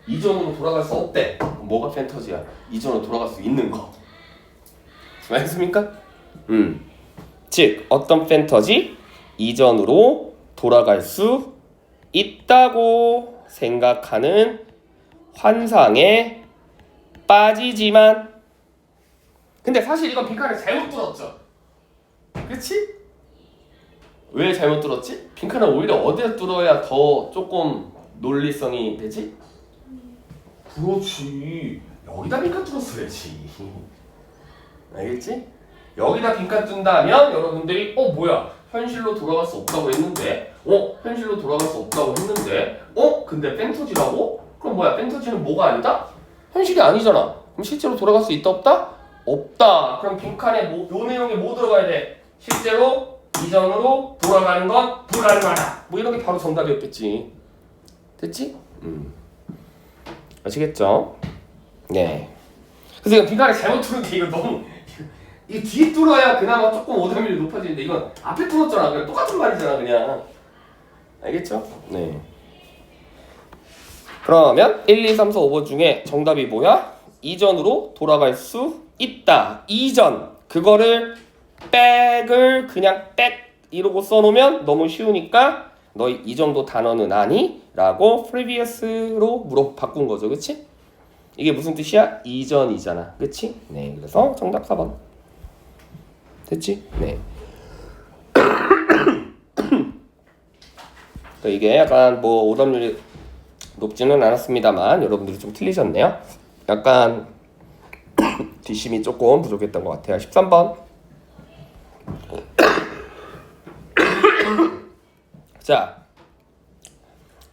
S1: 이전으로 돌아갈 수 없대. 그럼 뭐가 판타지야? 이전으로 돌아갈 수 있는 거. 알겠습니까? 즉 어떤 판타지? 이전으로 돌아갈 수 있다고 생각하는 환상에 빠지지만, 근데 사실 이건 빈칸을 잘못 뚫었죠. 그렇지? 왜 잘못 뚫었지? 빈칸을 오히려 어디에 뚫어야 더 조금 논리성이 되지? 그렇지. 여기다 빈칸 뚫었어야지. 알겠지? 여기다 빈칸 뜬다면 여러분들이 뭐야? 현실로 돌아갈 수 없다고 했는데 현실로 돌아갈 수 없다고 했는데 근데 판타지라고? 그럼 뭐야? 판타지는 뭐가 아니다? 현실이 아니잖아. 그럼 실제로 돌아갈 수 있다 없다? 없다. 그럼 빈칸에 요 내용에 뭐 들어가야 돼? 실제로 이전으로 돌아가는 건 불가능하다. 뭐 이런 게 바로 정답이었겠지. 됐지? 아시겠죠? 네. 그래서 이거 빈칸에 잘못 뚫은 게 이거 너무 이 뒤에 뚫어야 그나마 조금 오답률이 높아지는데 이건 앞에 뚫었잖아. 그냥 똑같은 말이잖아 그냥. 알겠죠? 네. 그러면 1, 2, 3, 4, 5번 중에 정답이 뭐야? 이전으로 돌아갈 수 있다. 이전. 그거를 백을 그냥 백 이러고 써놓으면 너무 쉬우니까 너희 이 정도 단어는 아니? 라고 previous로 바꾼 거죠. 그치? 이게 무슨 뜻이야? 이전이잖아. 그치? 네. 그래서 정답 4번. 됐지? 네. 이게 약간 뭐 오답률이 높지는 않았습니다만 여러분들이 좀 틀리셨네요. 약간 뒷심이 조금 부족했던 것 같아요. 13번. 자,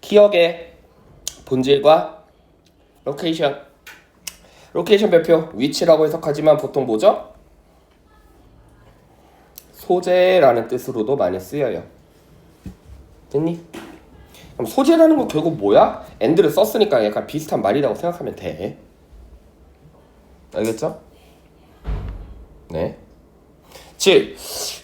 S1: 기억의 본질과 로케이션. 로케이션 별표 위치라고 해석하지만 보통 뭐죠? 소재라는 뜻으로도 많이 쓰여요. 됐니? 그럼 소재라는 거 결국 뭐야? and를 썼으니까 약간 비슷한 말이라고 생각하면 돼. 알겠죠? 네. 즉,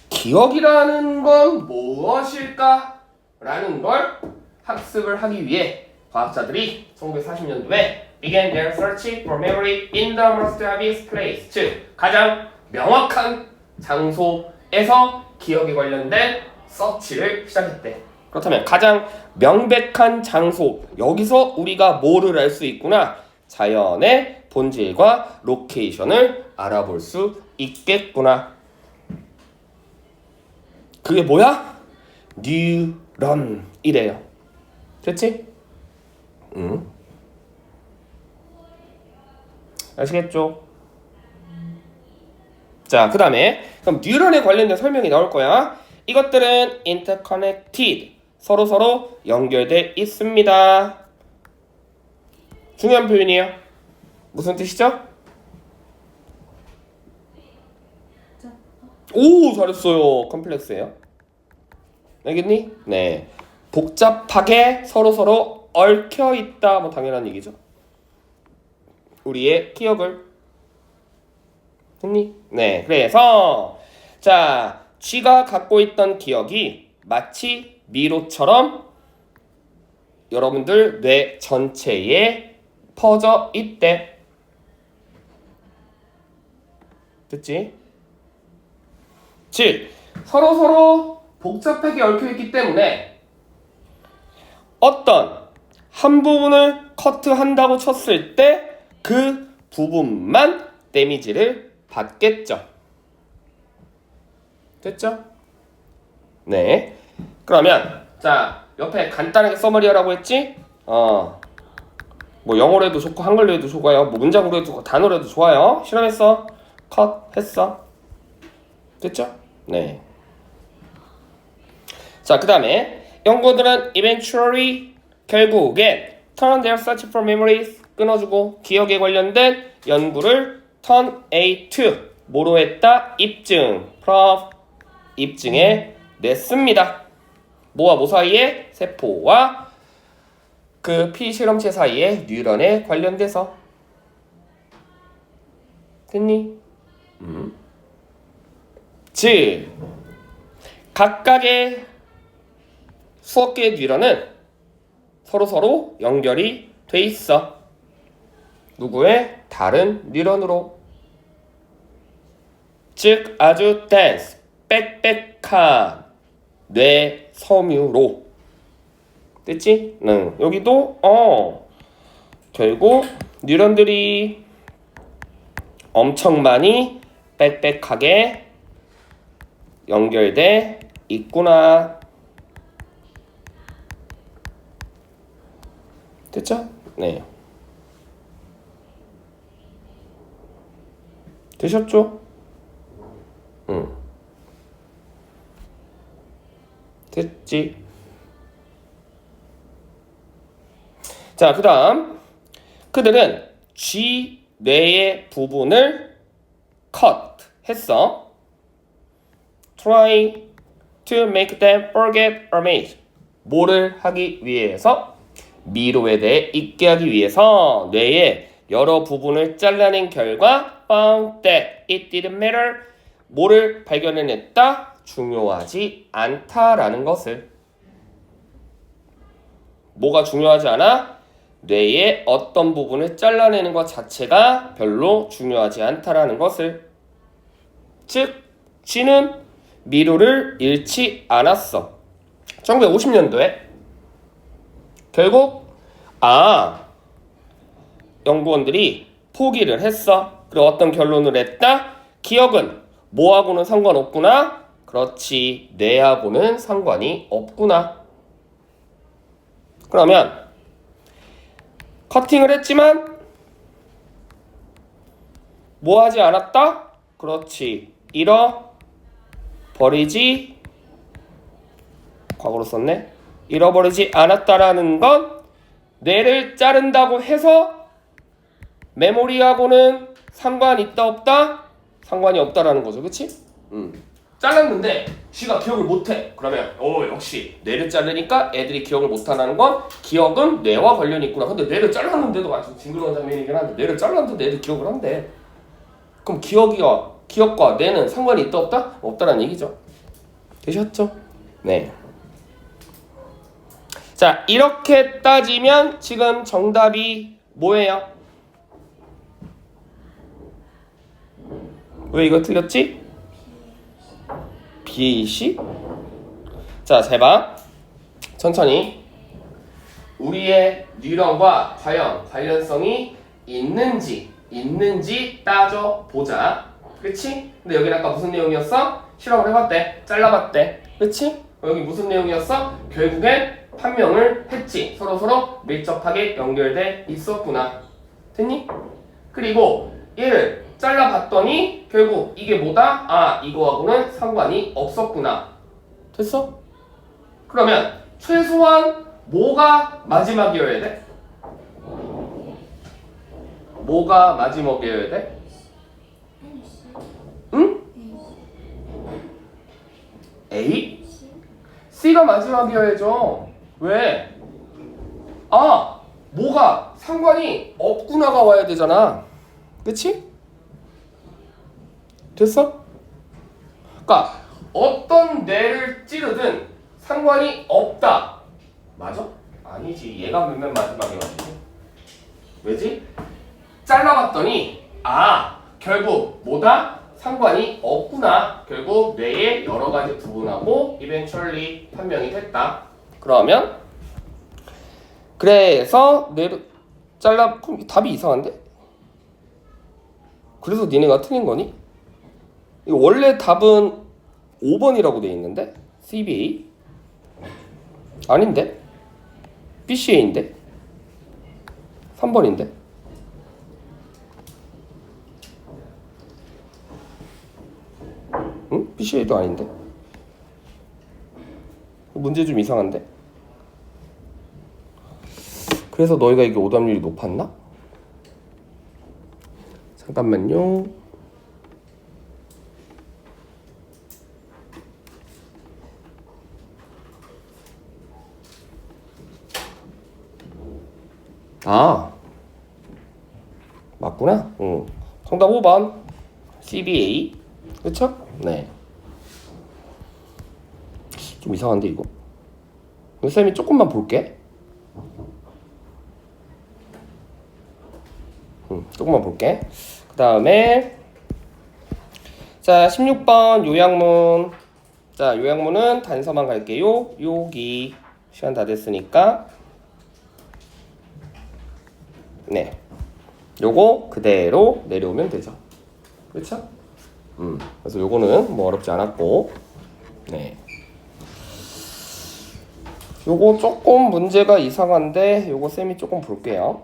S1: 기억이라는 건 무엇일까? 라는 걸 학습을 하기 위해 과학자들이 1940년도에 began their search for memory in the most obvious place. 즉, 가장 명확한 장소에서 기억에 관련된 서치를 시작했대. 그렇다면 가장 명백한 장소, 여기서 우리가 뭐를 알 수 있구나? 자연의 본질과 로케이션을 알아볼 수 있겠구나. 그게 뭐야? 뉴런이래요. 됐지? 아시겠죠? 자, 그 다음에 그럼 뉴런에 관련된 설명이 나올 거야. 이것들은 interconnected, 서로 연결돼 있습니다. 중요한 표현이에요. 무슨 뜻이죠? 오, 잘했어요. 컴플렉스예요. 알겠니? 네. 복잡하게 서로 얽혀 있다. 뭐 당연한 얘기죠. 우리의 기억을. 됐니? 네. 그래서 자, 쥐가 갖고 있던 기억이 마치 미로처럼 여러분들 뇌 전체에 퍼져 있대. 됐지? 즉, 서로 복잡하게 얽혀있기 때문에 어떤 한 부분을 커트한다고 쳤을 때 그 부분만 데미지를 받겠죠. 됐죠? 네. 그러면 자, 옆에 간단하게 써머리하라고 했지? 뭐 영어로 해도 좋고 한글로 해도 좋아요. 뭐 문장으로 해도 좋고 단어로 해도 좋아요. 실험했어? 컷 했어? 됐죠? 네. 자, 그 다음에 연구들은 eventually 결국엔 turn their search for memories 끊어주고 기억에 관련된 연구를 turn A to 뭐로 했다? 입증 proof 입증해 냈습니다. 뭐와 뭐 사이에? 세포와 그 피실험체 사이에 뉴런에 관련돼서. 됐니? 즉 각각의 수억 개의 뉴런은 서로 연결이 돼 있어. 누구의? 다른 뉴런으로. 즉 아주 dense, 빽빽한 뇌 섬유로. 됐지? 여기도 결국 뉴런들이 엄청 많이 빽빽하게 연결돼 있구나. 됐죠? 네. 되셨죠? 됐지? 자, 그 다음 그들은 G 뇌의 부분을 cut 했어. Try to make them forget or make 뭐를 하기 위해서? 미로에 대해 잊게 하기 위해서 뇌의 여러 부분을 잘라낸 결과 found that it didn't matter 뭐를 발견해냈다? 중요하지 않다라는 것을. 뭐가 중요하지 않아? 뇌의 어떤 부분을 잘라내는 것 자체가 별로 중요하지 않다라는 것을. 즉 G는 미로를 잃지 않았어. 1950년도에 결국 연구원들이 포기를 했어. 그리고 어떤 결론을 했다? 기억은 뭐하고는 상관없구나. 그렇지, 뇌하고는 상관이 없구나. 그러면 커팅을 했지만 뭐 하지 않았다? 그렇지, 잃어버리지 과거로 썼네. 잃어버리지 않았다라는 건 뇌를 자른다고 해서 메모리하고는 상관이 있다 없다? 상관이 없다라는 거죠. 그치? 잘랐는데 쥐가 기억을 못해. 그러면 역시 뇌를 자르니까 애들이 기억을 못하는 건 기억은 뇌와 관련이 있구나. 근데 뇌를 잘랐는데도 아주 징그러운 장면이긴 한데 뇌를 잘랐는데 애들 기억을 한대. 그럼 기억과 뇌는 상관이 있다 없다? 없다라는 얘기죠. 되셨죠? 네. 자, 이렇게 따지면 지금 정답이 뭐예요? 왜 이거 틀렸지? BAC? 자, 잘 봐. 천천히. 우리의 뉴런과 과연 관련성이 있는지 따져보자. 그치? 근데 여기는 아까 무슨 내용이었어? 실험을 해봤대. 잘라봤대. 그치? 여기 무슨 내용이었어? 결국엔 판명을 했지. 서로 밀접하게 연결돼 있었구나. 됐니? 그리고 얘를 잘라봤더니 결국 이게 뭐다? 이거하고는 상관이 없었구나. 됐어? 그러면 최소한 뭐가 마지막이어야 돼? 뭐가 마지막이어야 돼? 응? A? C가 마지막이어야죠. 왜? 뭐가 상관이 없구나가 와야 되잖아. 그치? 됐어? 그러니까 어떤 뇌를 찌르든 상관이 없다. 맞아? 아니지. 얘가 맨 마지막이어가지고. 왜지? 잘라봤더니 결국 뭐다? 상관이 없구나. 결국 뇌의 여러 가지 부분하고 eventually 판명이 됐다. 그러면 그래서 뇌를 그럼 답이 이상한데? 그래서 니네가 틀린 거니? 원래 답은 5번이라고 돼 있는데? CBA? 아닌데? BCA인데? 3번인데? 응? PCA도 아닌데? 문제 좀 이상한데? 그래서 너희가 이게 오답률이 높았나? 잠깐만요. 아, 맞구나. 응. 정답 5번. CBA. 그쵸? 네. 좀 이상한데, 이거? 쌤이 조금만 볼게. 조금만 볼게. 그 다음에, 자, 16번 요약문. 자, 요약문은 단서만 갈게요. 여기. 시간 다 됐으니까. 네. 요거 그대로 내려오면 되죠. 그렇죠? 그래서 요거는 뭐 어렵지 않았고, 네. 요거 조금 문제가 이상한데, 요거 쌤이 조금 볼게요.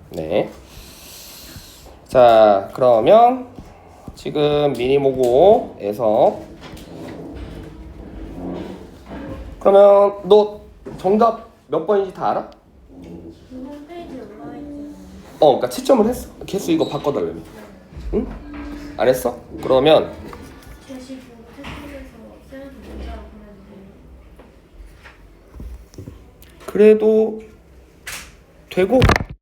S1: 네. 자, 그러면 지금 미니모고에서 그러면 너 정답 몇 번인지 다 알아?
S2: 홈페이지에 올라와 있는
S1: 그러니까 채점을 했어. 개수 이거 바꿔달라며. 응? 안 했어? 그러면
S2: 제시 보고 테스트에서 쌤한테 문자로 보냈는데
S1: 그래도 되고